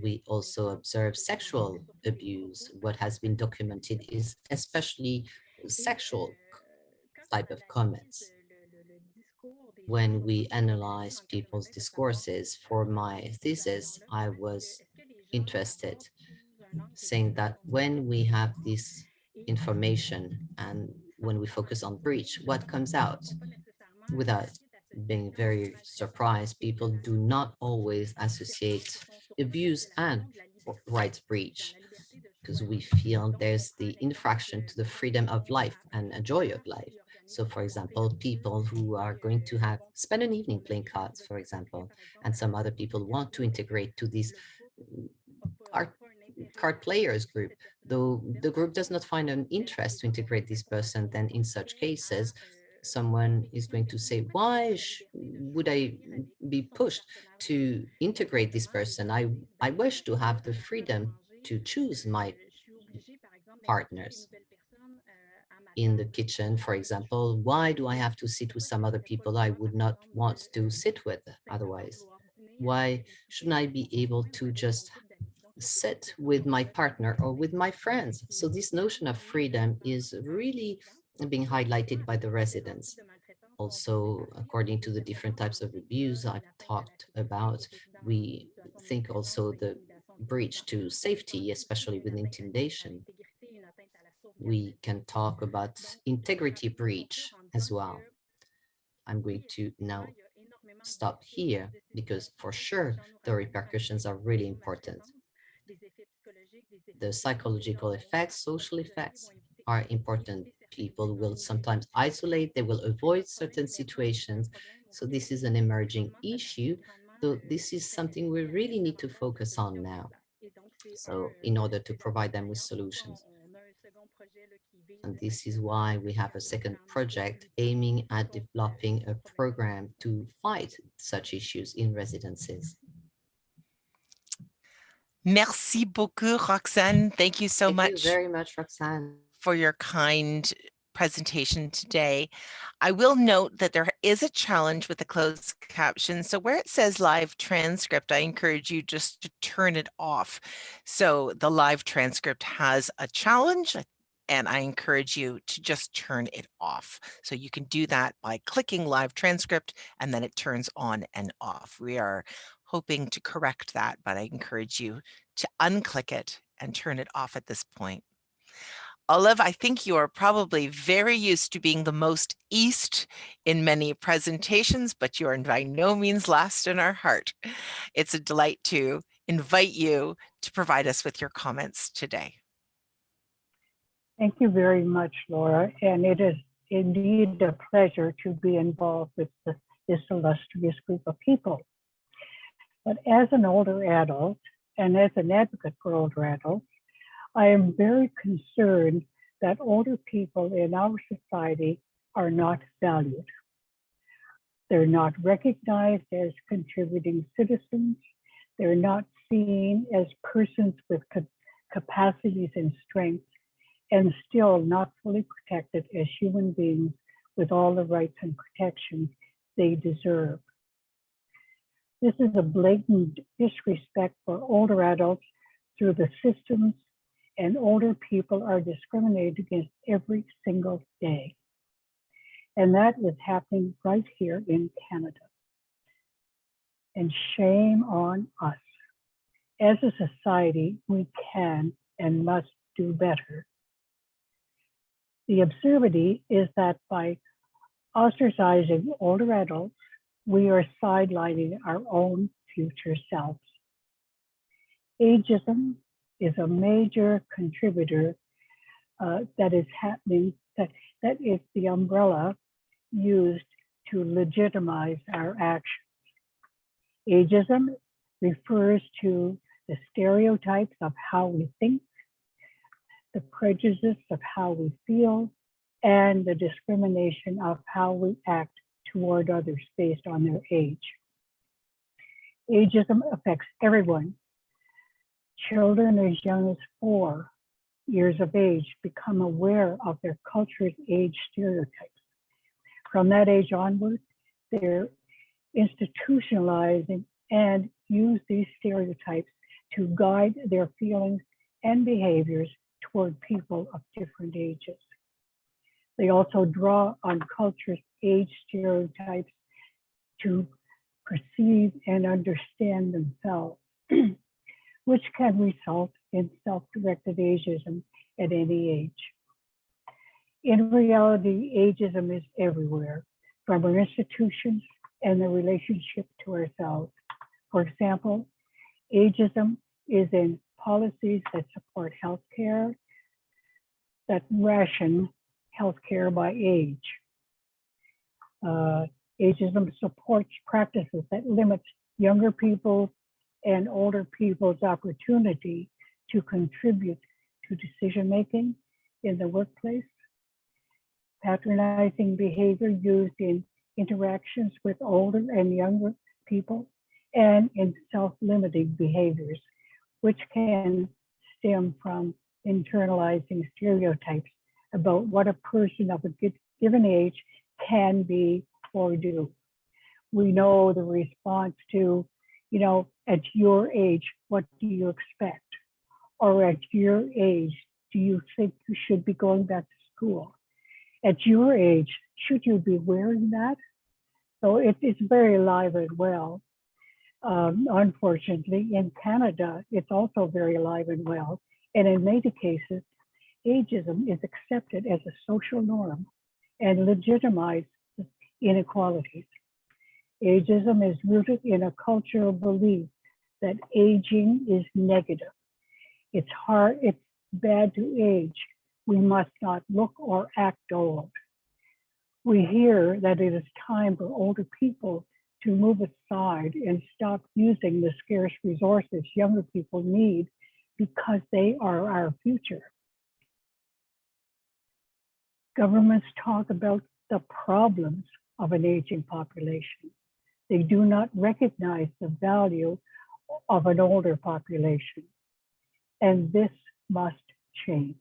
We also observe sexual abuse. What has been documented is especially sexual type of comments. When we analyze people's discourses for my thesis, I was interested, saying that when we have this information and when we focus on breach, what comes out? Without being very surprised, people do not always associate abuse and rights breach, because we feel there's the infraction to the freedom of life and a joy of life. So for example, people who are going to spend an evening playing cards, for example, and some other people want to integrate to this card players group, though the group does not find an interest to integrate this person, then in such cases, someone is going to say, why would I be pushed to integrate this person? I wish to have the freedom to choose my partners. In the kitchen, for example, why do I have to sit with some other people I would not want to sit with otherwise? Why shouldn't I be able to just sit with my partner or with my friends? So this notion of freedom is really being highlighted by the residents. Also, according to the different types of abuse I've talked about, we think also the breach to safety, especially with intimidation. We can talk about integrity breach as well. I'm going to now stop here because for sure the repercussions are really important. The psychological effects, social effects are important. People will sometimes isolate, they will avoid certain situations. So this is an emerging issue, though this is something we really need to focus on now. So in order to provide them with solutions. And this is why we have a second project aiming at developing a program to fight such issues in residences.
Merci beaucoup, Roxane. Thank you so
Thank
much
you very much, Roxane.
for your kind presentation today. I will note that there is a challenge with the closed caption. So where it says live transcript, I encourage you just to turn it off. So the live transcript has a challenge, and I encourage you to just turn it off. So you can do that by clicking live transcript, and then it turns on and off. We are hoping to correct that, but I encourage you to unclick it and turn it off at this point. Olive, I think you are probably very used to being the most east in many presentations, but you are by no means last in our heart. It's a delight to invite you to provide us with your comments today.
Thank you very much, Laura. And it is indeed a pleasure to be involved with this illustrious group of people. But as an older adult and as an advocate for older adults, I am very concerned that older people in our society are not valued. They're not recognized as contributing citizens. They're not seen as persons with capacities and strengths, and still not fully protected as human beings with all the rights and protections they deserve. This is a blatant disrespect for older adults through the systems, and older people are discriminated against every single day. And that is happening right here in Canada. And shame on us. As a society, we can and must do better. The absurdity is that by ostracizing older adults, we are sidelining our own future selves. Ageism is a major contributor that is happening, that is the umbrella used to legitimize our actions. Ageism refers to the stereotypes of how we think, the prejudice of how we feel, and the discrimination of how we act toward others based on their age. Ageism affects everyone. Children as young as 4 years of age become aware of their culture's age stereotypes. From that age onward, they're institutionalizing and use these stereotypes to guide their feelings and behaviors toward people of different ages. They also draw on culture's age stereotypes to perceive and understand themselves, which can result in self-directed ageism at any age. In reality, ageism is everywhere, from our institutions and the relationship to ourselves. For example, ageism is in policies that support healthcare, that ration healthcare by age. Ageism supports practices that limit younger people and older people's opportunity to contribute to decision-making in the workplace. Patronizing behavior used in interactions with older and younger people, and in self-limiting behaviors, which can stem from internalizing stereotypes about what a person of a given age can be or do. We know the response to, at your age, what do you expect? Or at your age, do you think you should be going back to school? At your age, should you be wearing that? So it's very alive and well. Unfortunately, in Canada, it's also very alive and well. And in many cases, ageism is accepted as a social norm and legitimizes inequalities. Ageism is rooted in a cultural belief that aging is negative. It's bad to age. We must not look or act old. We hear that it is time for older people to move aside and stop using the scarce resources younger people need because they are our future. Governments talk about the problems of an aging population. They do not recognize the value of an older population, and this must change.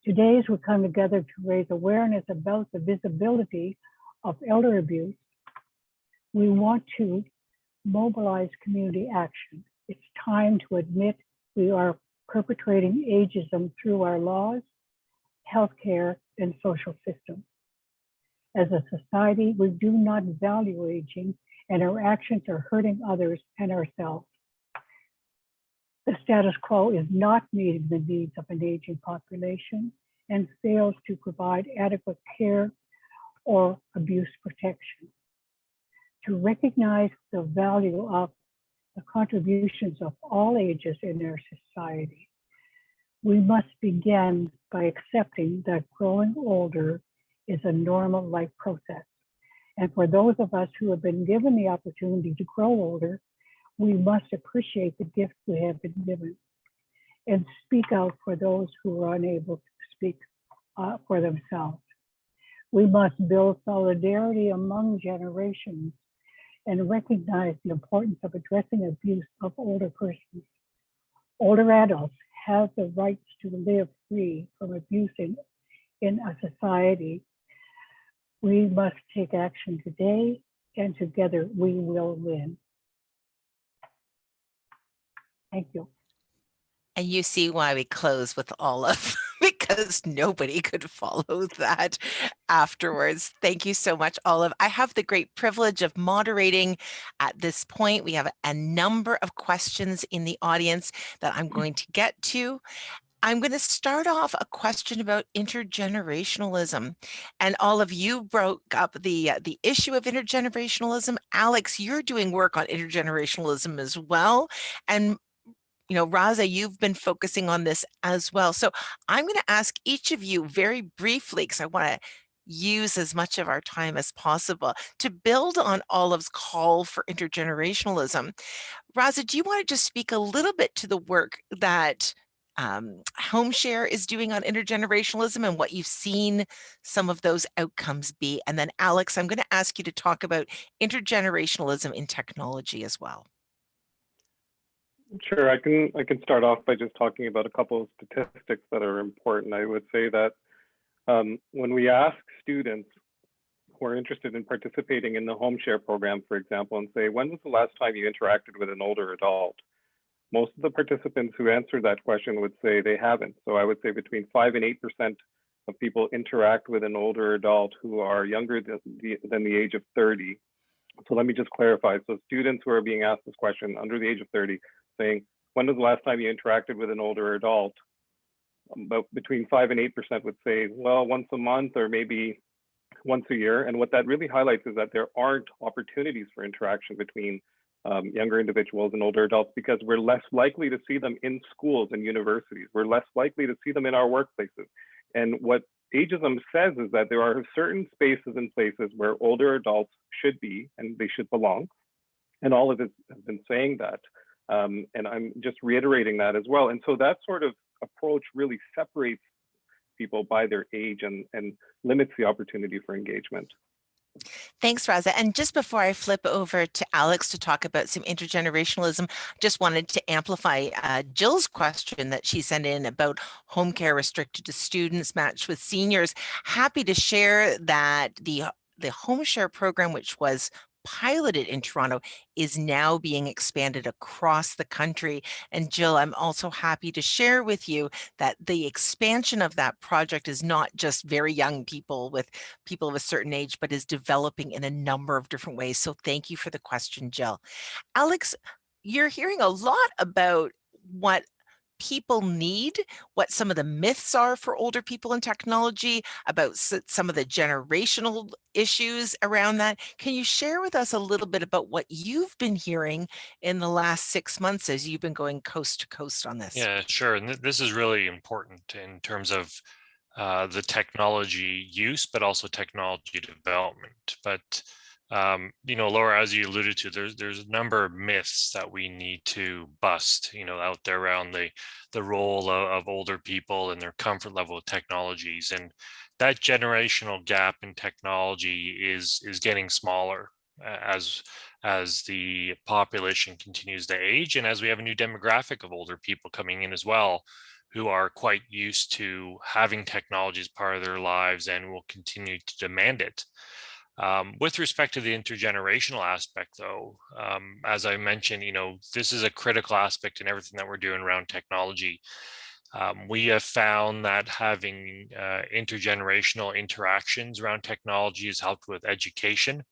Today, as we come together to raise awareness about the visibility of elder abuse, we want to mobilize community action. It's time to admit we are perpetrating ageism through our laws, healthcare, and social systems. As a society, we do not value aging, and our actions are hurting others and ourselves. The status quo is not meeting the needs of an aging population and fails to provide adequate care or abuse protection. To recognize the value of the contributions of all ages in our society, we must begin by accepting that growing older is a normal life process. And for those of us who have been given the opportunity to grow older, we must appreciate the gift we have been given and speak out for those who are unable to speak for themselves. We must build solidarity among generations and recognize the importance of addressing abuse of older persons. Older adults have the rights to live free from abuse in a society. We must take action today, and together we will win. Thank you.
And you see why we close with Olive, because nobody could follow that afterwards. Thank you so much, Olive. I have the great privilege of moderating at this point. We have a number of questions in the audience that I'm going to get to. I'm going to start off a question about intergenerationalism. And Olive, you broke up the issue of intergenerationalism. Alex, you're doing work on intergenerationalism as well. And you know, Raza, you've been focusing on this as well. So I'm going to ask each of you very briefly, because I want to use as much of our time as possible to build on Olive's call for intergenerationalism. Raza, do you want to just speak a little bit to the work that HomeShare is doing on intergenerationalism and what you've seen some of those outcomes be? And then Alex, I'm going to ask you to talk about intergenerationalism in technology as well.
Sure, I can start off by just talking about a couple of statistics that are important. I would say that when we ask students who are interested in participating in the HomeShare program, for example, and say, when was the last time you interacted with an older adult? Most of the participants who answer that question would say they haven't. So I would say between 5 and 8% of people interact with an older adult who are younger than the age of 30. So let me just clarify. So students who are being asked this question under the age of 30, saying, when was the last time you interacted with an older adult? About between 5 and 8% would say, well, once a month or maybe once a year. And what that really highlights is that there aren't opportunities for interaction between younger individuals and older adults, because we're less likely to see them in schools and universities. We're less likely to see them in our workplaces. And what ageism says is that there are certain spaces and places where older adults should be and they should belong. And all of us have been saying that. And I'm just reiterating that as well. And so that sort of approach really separates people by their age and limits the opportunity for engagement.
Thanks, Raza. And just before I flip over to Alex to talk about some intergenerationalism, just wanted to amplify Jill's question that she sent in about home care restricted to students matched with seniors. Happy to share that the HomeShare program, which was piloted in Toronto, is now being expanded across the country. And Jill, I'm also happy to share with you that the expansion of that project is not just very young people with people of a certain age, but is developing in a number of different ways. So thank you for the question, Jill. Alex, you're hearing a lot about what people need, what some of the myths are for older people in technology, about some of the generational issues around that. Can you share with us a little bit about what you've been hearing in the last 6 months as you've been going coast to coast on this?
Yeah, sure. And this is really important in terms of the technology use, but also technology development. But Laura, as you alluded to, there's a number of myths that we need to bust, out there around the role of older people and their comfort level with technologies, and that generational gap in technology is getting smaller as the population continues to age, and as we have a new demographic of older people coming in as well, who are quite used to having technology as part of their lives and will continue to demand it. With respect to the intergenerational aspect, though, as I mentioned, this is a critical aspect in everything that we're doing around technology. We have found that having intergenerational interactions around technology has helped with education,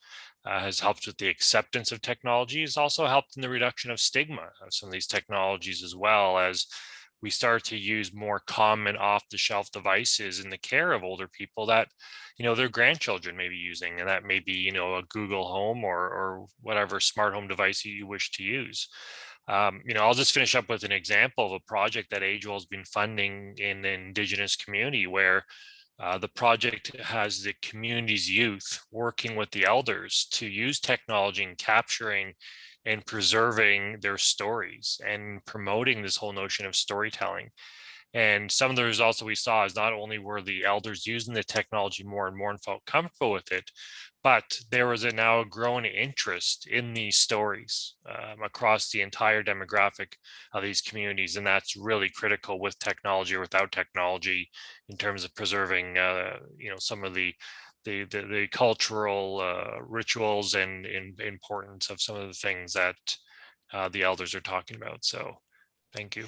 has helped with the acceptance of technology, has also helped in the reduction of stigma of some of these technologies, as well as we start to use more common off-the-shelf devices in the care of older people that their grandchildren may be using, and that may be a Google Home or whatever smart home device you wish to use. I'll just finish up with an example of a project that AgeWell has been funding in the Indigenous community, where the project has the community's youth working with the elders to use technology in capturing and preserving their stories and promoting this whole notion of storytelling. And some of the results that we saw is not only were the elders using the technology more and more and felt comfortable with it, but there was now a growing interest in these stories across the entire demographic of these communities. And that's really critical with technology or without technology in terms of preserving, some of the cultural rituals and importance of some of the things that the elders are talking about. So thank you.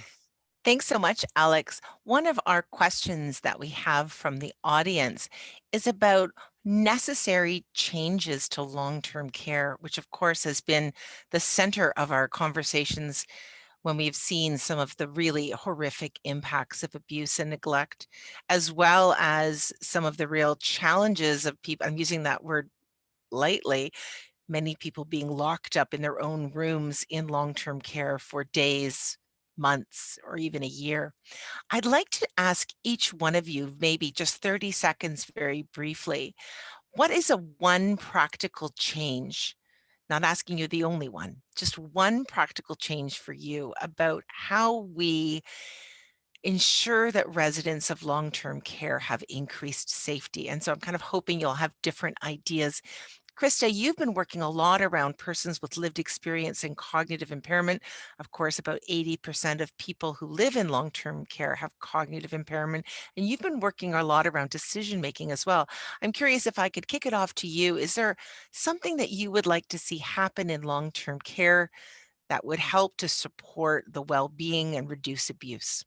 Thanks so much, Alex. One of our questions that we have from the audience is about necessary changes to long-term care, which of course has been the center of our conversations when we've seen some of the really horrific impacts of abuse and neglect, as well as some of the real challenges of people, I'm using that word lightly, many people being locked up in their own rooms in long-term care for days, months, or even a year. I'd like to ask each one of you, maybe just 30 seconds very briefly, what is a one practical change? Not asking you the only one, just one practical change for you about how we ensure that residents of long-term care have increased safety. And so I'm kind of hoping you'll have different ideas. Krista, you've been working a lot around persons with lived experience and cognitive impairment. Of course, about 80% of people who live in long-term care have cognitive impairment, and you've been working a lot around decision-making as well. I'm curious if I could kick it off to you. Is there something that you would like to see happen in long-term care that would help to support the well-being and reduce abuse?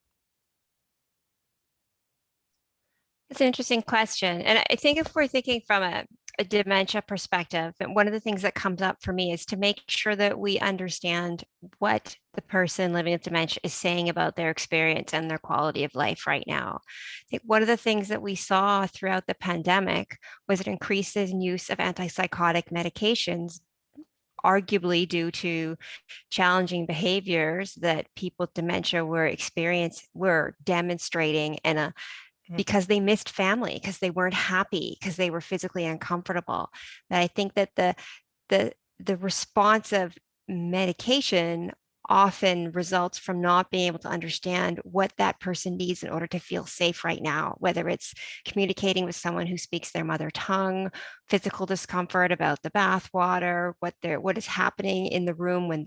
It's an interesting question. And I think if we're thinking from a dementia perspective, one of the things that comes up for me is to make sure that we understand what the person living with dementia is saying about their experience and their quality of life right now. I think one of the things that we saw throughout the pandemic was an increase in use of antipsychotic medications, arguably due to challenging behaviors that people with dementia were demonstrating in a because they missed family, because they weren't happy, because they were physically uncomfortable. That I think that the response of medication often results from not being able to understand what that person needs in order to feel safe right now, whether it's communicating with someone who speaks their mother tongue, physical discomfort about the bath water, what is happening in the room when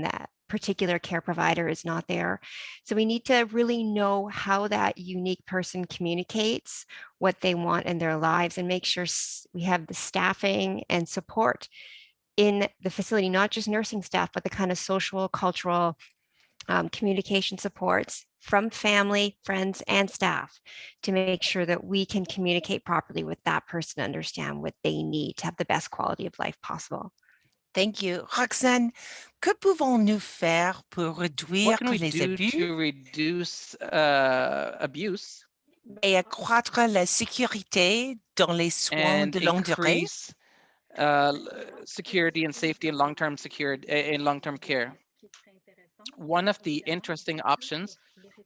that particular care provider is not there. So we need to really know how that unique person communicates what they want in their lives and make sure we have the staffing and support in the facility, not just nursing staff, but the kind of social, cultural communication supports from family, friends, and staff to make sure that we can communicate properly with that person, understand what they need to have the best quality of life possible.
Thank you. Roxane, que pouvons-nous faire pour
What
réduire
can we
les
do
abus
to reduce abuse
et accroître la sécurité dans les soins
and
de longue durée?
increase security and safety in long-term care? One of the interesting options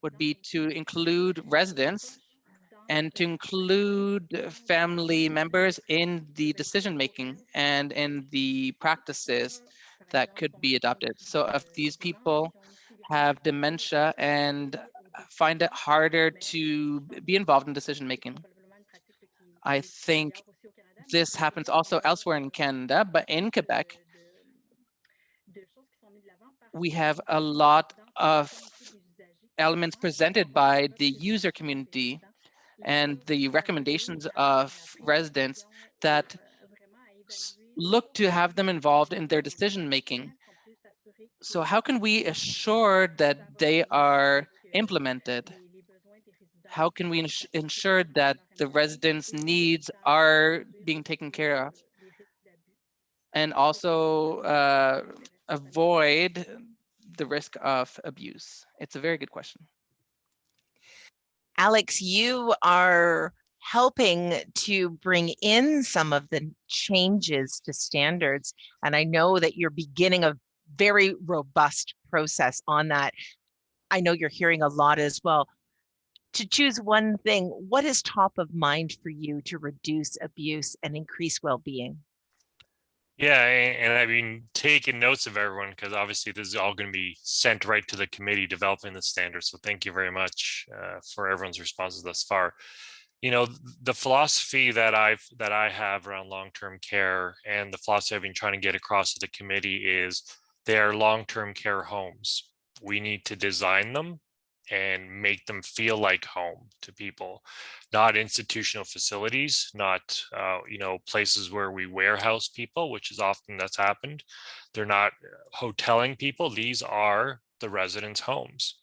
would be to include residents and to include family members in the decision making and in the practices that could be adopted. So if these people have dementia and find it harder to be involved in decision making, I think this happens also elsewhere in Canada, but in Quebec, we have a lot of elements presented by the user community and the recommendations of residents that look to have them involved in their decision making. So how can we assure that they are implemented? How can we ensure that the residents' needs are being taken care of? And also avoid the risk of abuse? It's a very good question.
Alex, you are helping to bring in some of the changes to standards, and I know that you're beginning a very robust process on that. I know you're hearing a lot as well. To choose one thing, what is top of mind for you to reduce abuse and increase well-being?
Yeah, and I've been taking notes of everyone because obviously this is all going to be sent right to the committee developing the standards. So thank you very much for everyone's responses thus far. You know, the philosophy that I have around long-term care and the philosophy I've been trying to get across to the committee is they are long-term care homes. We need to design them and make them feel like home to people, not institutional facilities, not places where we warehouse people, which is often that's happened. They're not hoteling people. These are the residents' homes.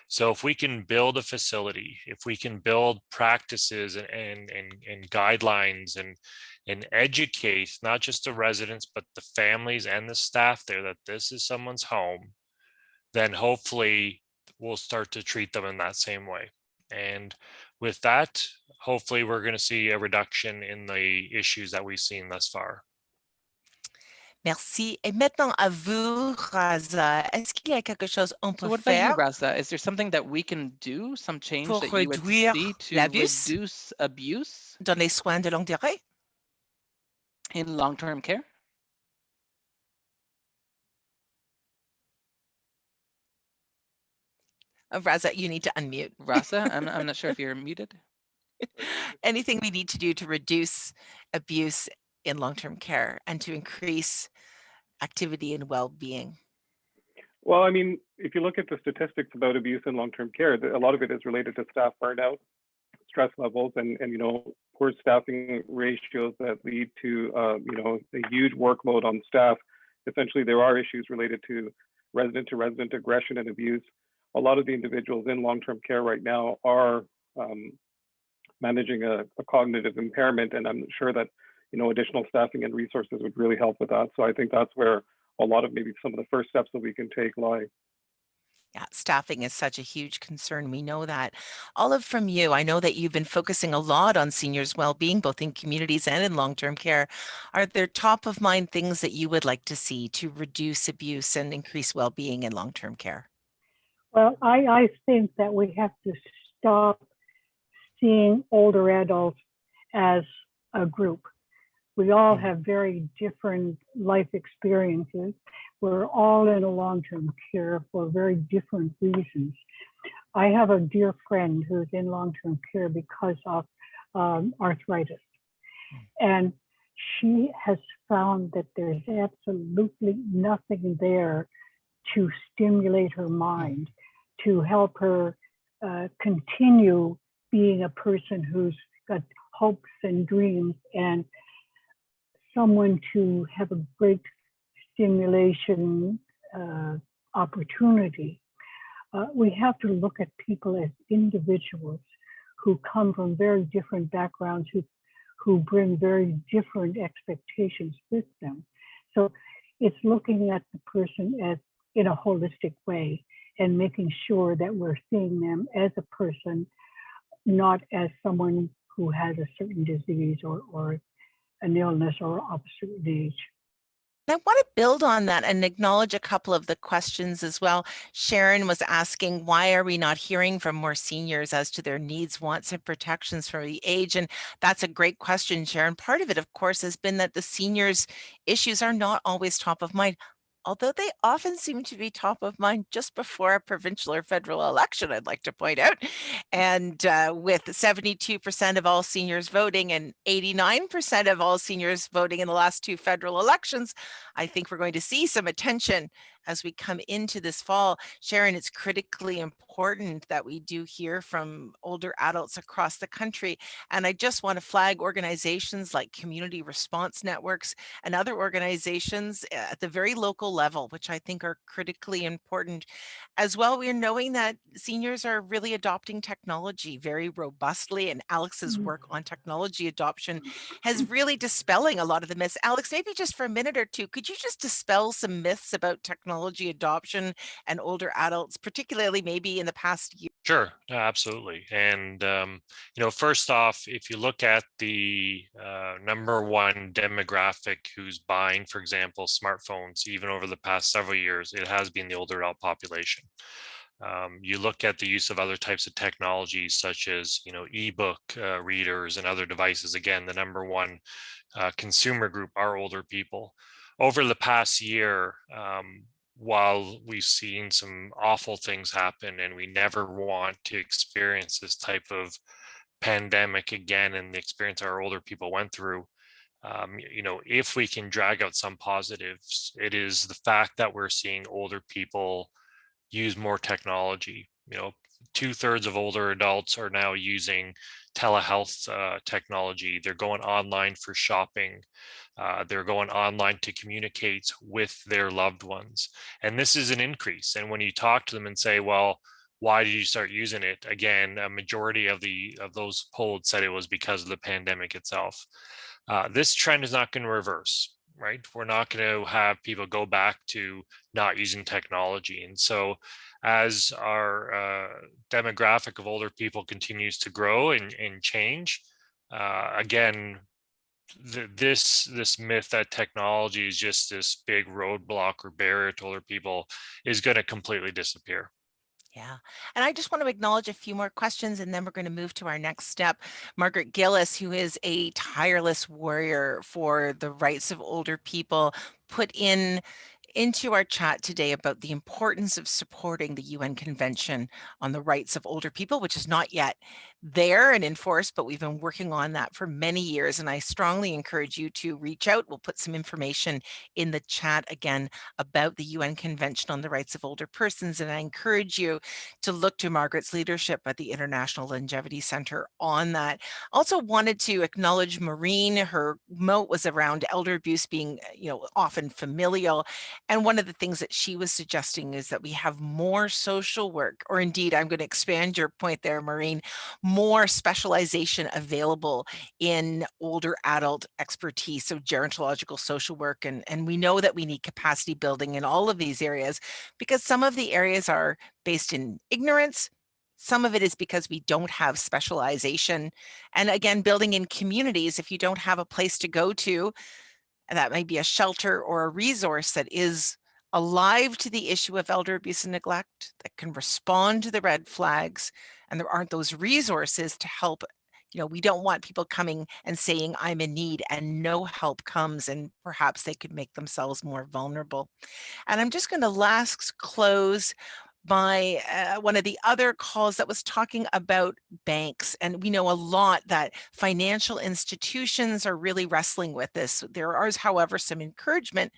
So if we can build a facility, if we can build practices and guidelines and educate not just the residents, but the families and the staff there that this is someone's home, then hopefully we'll start to treat them in that same way. And with that, hopefully we're going to see a reduction in the issues that we've seen thus far.
Merci. Et maintenant à vous, Raza. Est-ce qu'il y a quelque chose qu'on peut
So what about you,
faire
Raza? Is there something that we can do, some change
pour
that you would
réduire
see to
l'abus
reduce abuse
dans les soins de longue durée?
in long-term care?
Raza, you need to unmute.
Raza, I'm not sure if you're muted.
Anything we need to do to reduce abuse in long-term care and to increase activity and well-being?
Well, I mean, if you look at the statistics about abuse in long-term care, a lot of it is related to staff burnout, stress levels, and poor staffing ratios that lead to a huge workload on staff. Essentially, there are issues related to resident aggression and abuse. A lot of the individuals in long-term care right now are managing a cognitive impairment, and I'm sure that additional staffing and resources would really help with that. So I think that's where a lot of maybe some of the first steps that we can take lie.
Yeah, staffing is such a huge concern. We know that. Olive, from you, I know that you've been focusing a lot on seniors' well-being, both in communities and in long-term care. Are there top of mind things that you would like to see to reduce abuse and increase well-being in long-term care?
Well, I think that we have to stop seeing older adults as a group. We all have very different life experiences. We're all in a long-term care for very different reasons. I have a dear friend who's in long-term care because of arthritis. And she has found that there's absolutely nothing there to stimulate her mind, to help her continue being a person who's got hopes and dreams, and someone to have a great stimulation opportunity. We have to look at people as individuals who come from very different backgrounds, who bring very different expectations with them. So It's looking at the person as in a holistic way and making sure that we're seeing them as a person, not as someone who has a certain disease or an illness or of a certain age.
I want to build on that and acknowledge a couple of the questions as well. Sharon was asking, why are we not hearing from more seniors as to their needs, wants, and protections for the age? And that's a great question, Sharon. Part of it, of course, has been that the seniors' issues are not always top of mind, although they often seem to be top of mind just before a provincial or federal election, I'd like to point out. And with 72% of all seniors voting and 89% of all seniors voting in the last two federal elections, I think we're going to see some attention as we come into this fall. Sharon, it's critically important that we do hear from older adults across the country. And I just want to flag organizations like community response networks and other organizations at the very local level, which I think are critically important. As well, we're knowing that seniors are really adopting technology very robustly, and Alex's work on technology adoption has really dispelling a lot of the myths. Alex, maybe just for a minute or two, could you just dispel some myths about technology adoption and older adults, particularly maybe in the past year?
Sure, absolutely. And, first off, if you look at the number one demographic who's buying, for example, smartphones, even over the past several years, it has been the older adult population. You look at the use of other types of technologies, such as, ebook readers and other devices. Again, the number one consumer group are older people. Over the past year, while we've seen some awful things happen and we never want to experience this type of pandemic again and the experience our older people went through, if we can drag out some positives, it is the fact that we're seeing older people use more technology. 2/3 of older adults are now using telehealth technology. They're going online for shopping. They're going online to communicate with their loved ones. And this is an increase. And when you talk to them and say, well, why did you start using it? Again, a majority of those polled said it was because of the pandemic itself. This trend is not going to reverse, right? We're not going to have people go back to not using technology. And so as our demographic of older people continues to grow and change, again, this myth that technology is just this big roadblock or barrier to older people is going to completely disappear.
Yeah, and I just want to acknowledge a few more questions and then we're going to move to our next step. Margaret Gillis, who is a tireless warrior for the rights of older people, put into our chat today about the importance of supporting the UN Convention on the Rights of Older People, which is not yet there and enforced, but we've been working on that for many years. And I strongly encourage you to reach out. We'll put some information in the chat again about the UN Convention on the Rights of Older Persons. And I encourage you to look to Margaret's leadership at the International Longevity Center on that. Also wanted to acknowledge Maureen. Her moat was around elder abuse being, often familial. And one of the things that she was suggesting is that we have more social work, or indeed, I'm going to expand your point there, Maureen, more specialization available in older adult expertise, so gerontological social work. And we know that we need capacity building in all of these areas because some of the areas are based in ignorance. Some of it is because we don't have specialization. And again, building in communities, if you don't have a place to go to, and that may be a shelter or a resource that is alive to the issue of elder abuse and neglect, that can respond to the red flags, and there aren't those resources to help. We don't want people coming and saying, I'm in need, and no help comes, and perhaps they could make themselves more vulnerable. And I'm just going to last close by one of the other calls that was talking about banks. And we know a lot that financial institutions are really wrestling with this. There is, however, some encouragement,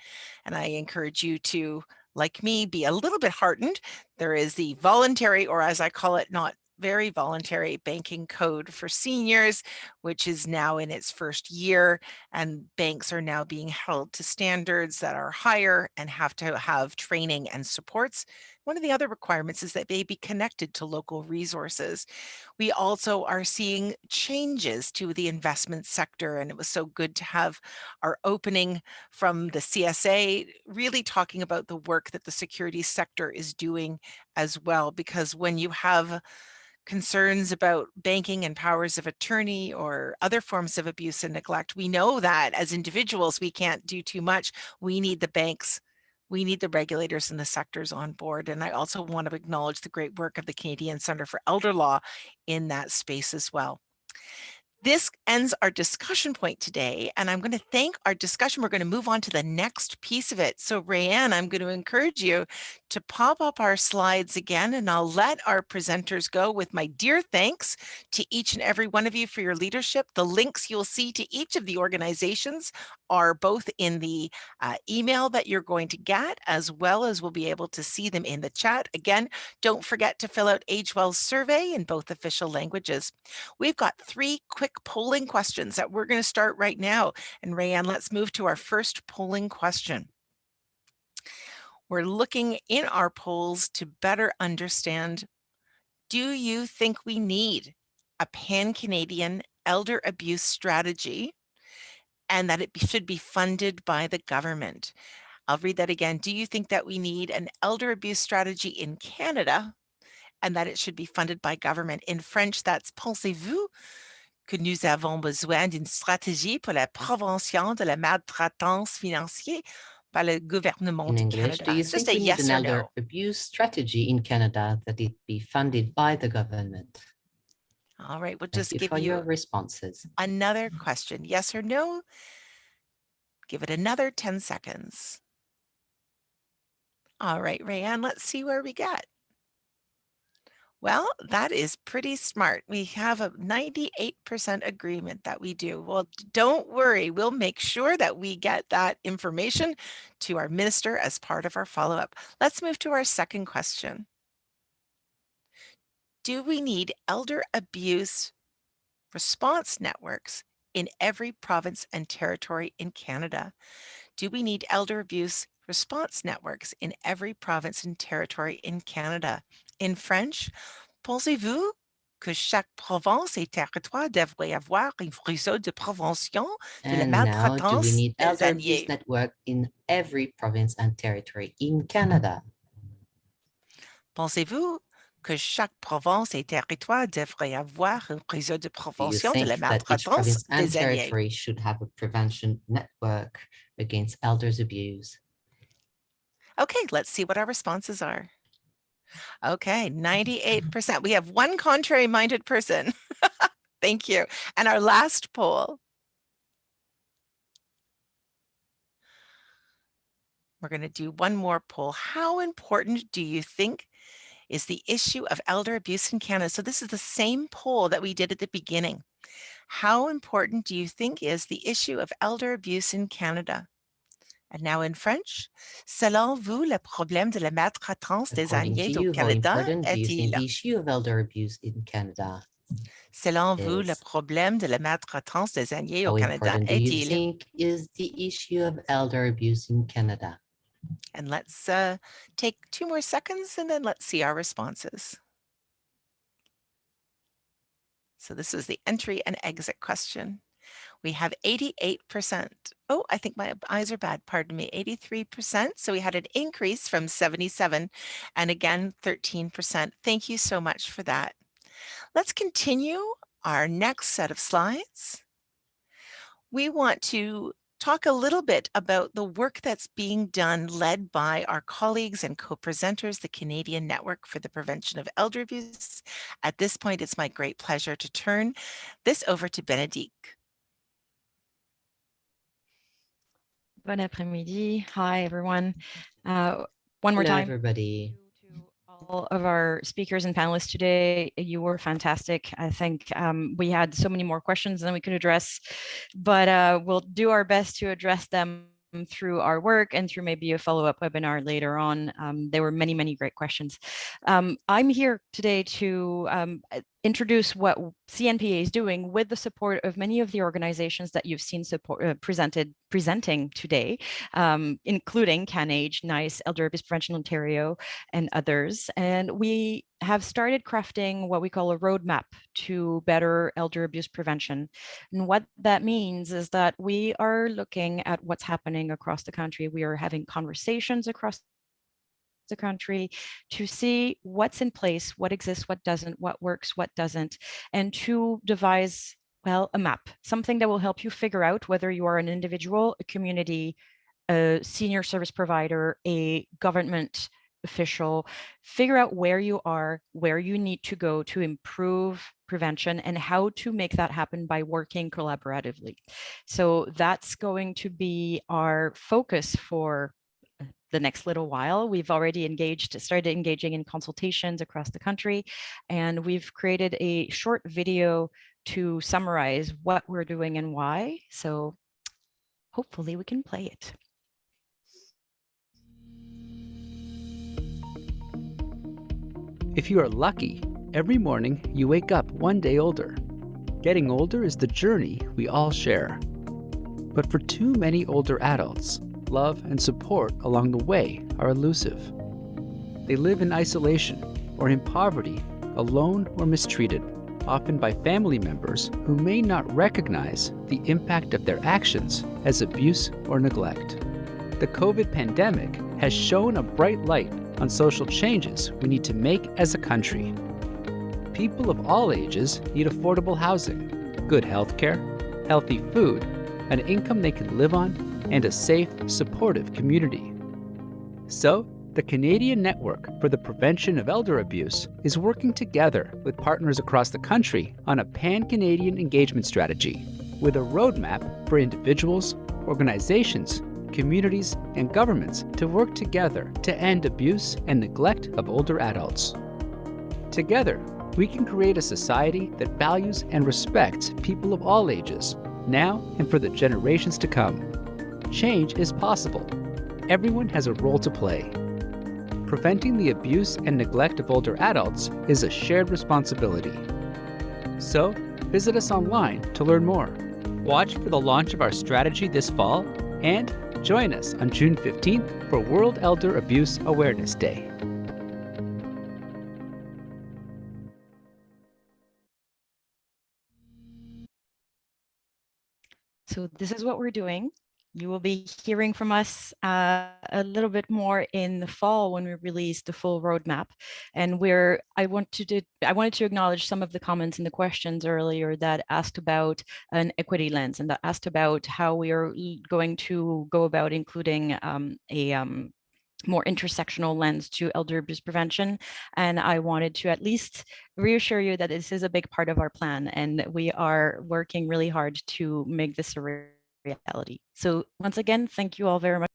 and I encourage you to, like me, be a little bit heartened. There is the voluntary, or as I call it, not very voluntary banking code for seniors, which is now in its first year, and banks are now being held to standards that are higher and have to have training and supports. One of the other requirements is that they be connected to local resources. We also are seeing changes to the investment sector, and it was so good to have our opening from the CSA really talking about the work that the securities sector is doing as well, because when you have concerns about banking and powers of attorney or other forms of abuse and neglect, we know that as individuals, we can't do too much. We need the banks, we need the regulators and the sectors on board. And I also want to acknowledge the great work of the Canadian Centre for Elder Law in that space as well. This ends our discussion point today, and I'm going to thank our discussion. We're going to move on to the next piece of it. So Rayanne, I'm going to encourage you to pop up our slides again, and I'll let our presenters go with my dear thanks to each and every one of you for your leadership. The links you'll see to each of the organizations are both in the email that you're going to get, as well as we'll be able to see them in the chat. Again, don't forget to fill out AgeWell's survey in both official languages. We've got 3 quick polling questions that we're going to start right now. And Rayanne, let's move to our first polling question. We're looking in our polls to better understand, do you think we need a pan-Canadian elder abuse strategy and that it should be funded by the government? I'll read that again. Do you think that we need an elder abuse strategy in Canada and that it should be funded by government? In French, that's pensez-vous que nous avons besoin d'une stratégie pour la prévention de la maltraitance financière par le gouvernement
In
du
English,
Canada?
do you
It's just
think
a
we need
yes
an
or
elder
no.
abuse strategy in Canada that it be funded by the government?
All right, we'll
Thank
just
you
give
for
you
your responses.
another question. Yes or no? Give it another 10 seconds. All right, Rayanne, let's see where we get. Well, that is pretty smart. We have a 98% agreement that we do. Well, don't worry. We'll make sure that we get that information to our minister as part of our follow-up. Let's move to our second question. Do we need elder abuse response networks in every province and territory in Canada? Do we need elder abuse response networks in every province and territory in Canada? In French, pensez-vous que chaque province et territoire devrait avoir un réseau de prévention de la
And now, do we
maltraitance
need
des
elder abuse
animaux?
network in every province and territory in Canada?
Pensez-vous que chaque province et territoire devrait avoir un réseau de
Do you
prévention de la
think that each
maltraitance
province and
des animaux?
territory should have a prevention network against elders abuse?
Okay, let's see what our responses are. Okay, 98%. We have one contrary-minded person. Thank you. And our last poll. We're going to do one more poll. How important do you think is the issue of elder abuse in Canada? So this is the same poll that we did at the beginning. How important do you think is the issue of elder abuse in Canada? And now in French, selon vous, le problème de la maltraitance des
According to
animaux au
you, how
Canada
important do you think
est-il?
the issue of elder abuse in Canada
Selon vous, le
is?
problème de la maltraitance des animaux au
How
Canada
important do you
est-il?
think is the issue of elder abuse in Canada?
And let's take 2 more seconds and then let's see our responses. So this was the entry and exit question. We have 88%. Oh, I think my eyes are bad. Pardon me. 83%. So we had an increase from 77 and again, 13%. Thank you so much for that. Let's continue our next set of slides. We want to talk a little bit about the work that's being done led by our colleagues and co-presenters, the Canadian Network for the Prevention of Elder Abuse. At this point, it's my great pleasure to turn this over to Bénédicte.
Bon après-midi. Hi, everyone. One more
Hello,
time.
everybody.
All of our speakers and panelists today, you were fantastic. I think we had so many more questions than we could address, but we'll do our best to address them through our work and through maybe a follow-up webinar later on. There were many, many great questions. I'm here today to introduce what CNPA is doing with the support of many of the organizations that you've seen presenting today, including CanAge, NICE, Elder Abuse Prevention Ontario, and others. And we have started crafting what we call a roadmap to better elder abuse prevention. And what that means is that we are looking at what's happening across the country. We are having conversations across the country to see what's in place, what exists, what doesn't, what works, what doesn't, and to devise, well, a map, something that will help you figure out whether you are an individual, a community, a senior service provider, a government official, figure out where you are, where you need to go to improve prevention, and how to make that happen by working collaboratively. So that's going to be our focus for the next little while. We've already started engaging in consultations across the country, and we've created a short video to summarize what we're doing and why. So hopefully we can play it.
If you are lucky, every morning you wake up one day older. Getting older is the journey we all share. But for too many older adults, love and support along the way are elusive. They live in isolation or in poverty, alone or mistreated, often by family members who may not recognize the impact of their actions as abuse or neglect. The COVID pandemic has shown a bright light on social changes we need to make as a country. People of all ages need affordable housing, good healthcare, healthy food, an income they can live on, and a safe, supportive community. So, the Canadian Network for the Prevention of Elder Abuse is working together with partners across the country on a pan-Canadian engagement strategy with a roadmap for individuals, organizations, communities, and governments to work together to end abuse and neglect of older adults. Together, we can create a society that values and respects people of all ages, now and for the generations to come. Change is possible. Everyone has a role to play. Preventing the abuse and neglect of older adults is a shared responsibility. So, visit us online to learn more. Watch for the launch of our strategy this fall, and join us on June 15th for World Elder Abuse Awareness Day.
So this is what we're doing. You will be hearing from us a little bit more in the fall when we release the full roadmap. And I wanted to acknowledge some of the comments and the questions earlier that asked about an equity lens and that asked about how we are going to go about including a more intersectional lens to elder abuse prevention. And I wanted to at least reassure you that this is a big part of our plan, and we are working really hard to make this a reality. So once again, thank you all very much.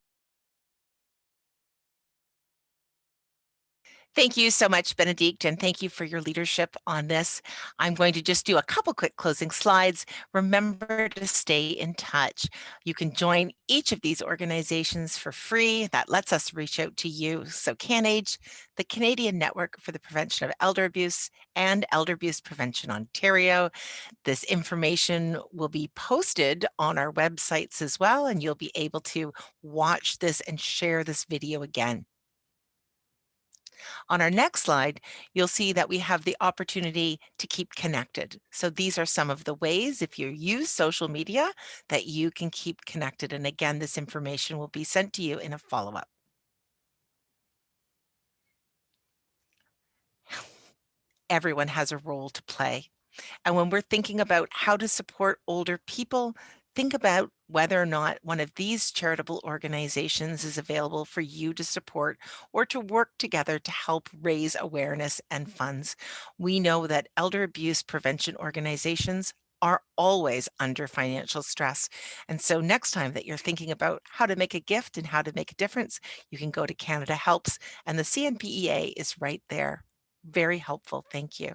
Thank you so much, Benedict, and thank you for your leadership on this. I'm going to just do a couple quick closing slides. Remember to stay in touch. You can join each of these organizations for free. That lets us reach out to you. So CanAge, the Canadian Network for the Prevention of Elder Abuse, and Elder Abuse Prevention Ontario. This information will be posted on our websites as well, and you'll be able to watch this and share this video again. On our next slide, you'll see that we have the opportunity to keep connected. So these are some of the ways, if you use social media, that you can keep connected. And again, this information will be sent to you in a follow-up. Everyone has a role to play. And when we're thinking about how to support older people, think about whether or not one of these charitable organizations is available for you to support or to work together to help raise awareness and funds. We know that elder abuse prevention organizations are always under financial stress. And so next time that you're thinking about how to make a gift and how to make a difference, you can go to Canada Helps, and the CNPEA is right there. Very helpful. Thank you.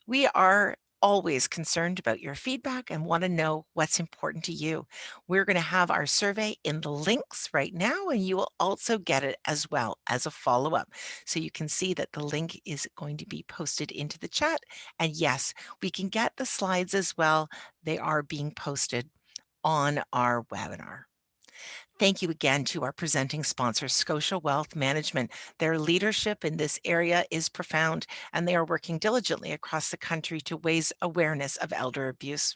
We are always concerned about your feedback and want to know what's important to you. We're going to have our survey in the links right now, and you will also get it as well as a follow-up. So you can see that the link is going to be posted into the chat. And yes, we can get the slides as well. They are being posted on our webinar. Thank you again to our presenting sponsor, Scotia Wealth Management. Their leadership in this area is profound, and they are working diligently across the country to raise awareness of elder abuse.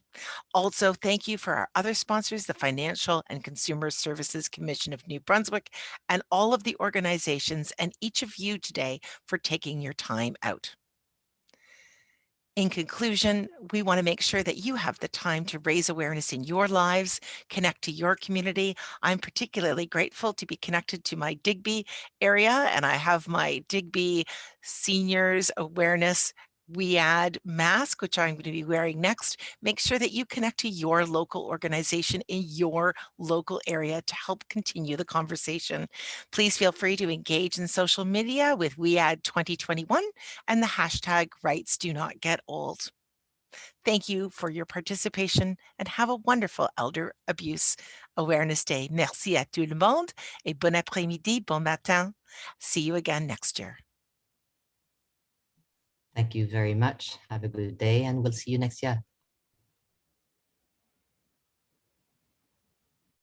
Also, thank you for our other sponsors, the Financial and Consumer Services Commission of New Brunswick, and all of the organizations, and each of you today for taking your time out. In conclusion, we want to make sure that you have the time to raise awareness in your lives, connect to your community. I'm particularly grateful to be connected to my Digby area, and I have my Digby Seniors Awareness WeAdd mask, which I'm going to be wearing next. Make sure that you connect to your local organization in your local area to help continue the conversation. Please feel free to engage in social media with WeAdd 2021 and the hashtag Rights Do Not Get Old. Thank you for your participation and have a wonderful Elder Abuse Awareness Day. Merci à tout le monde et bon après-midi, bon matin. See you again next year.
Thank you very much. Have a good day, and we'll see you next year.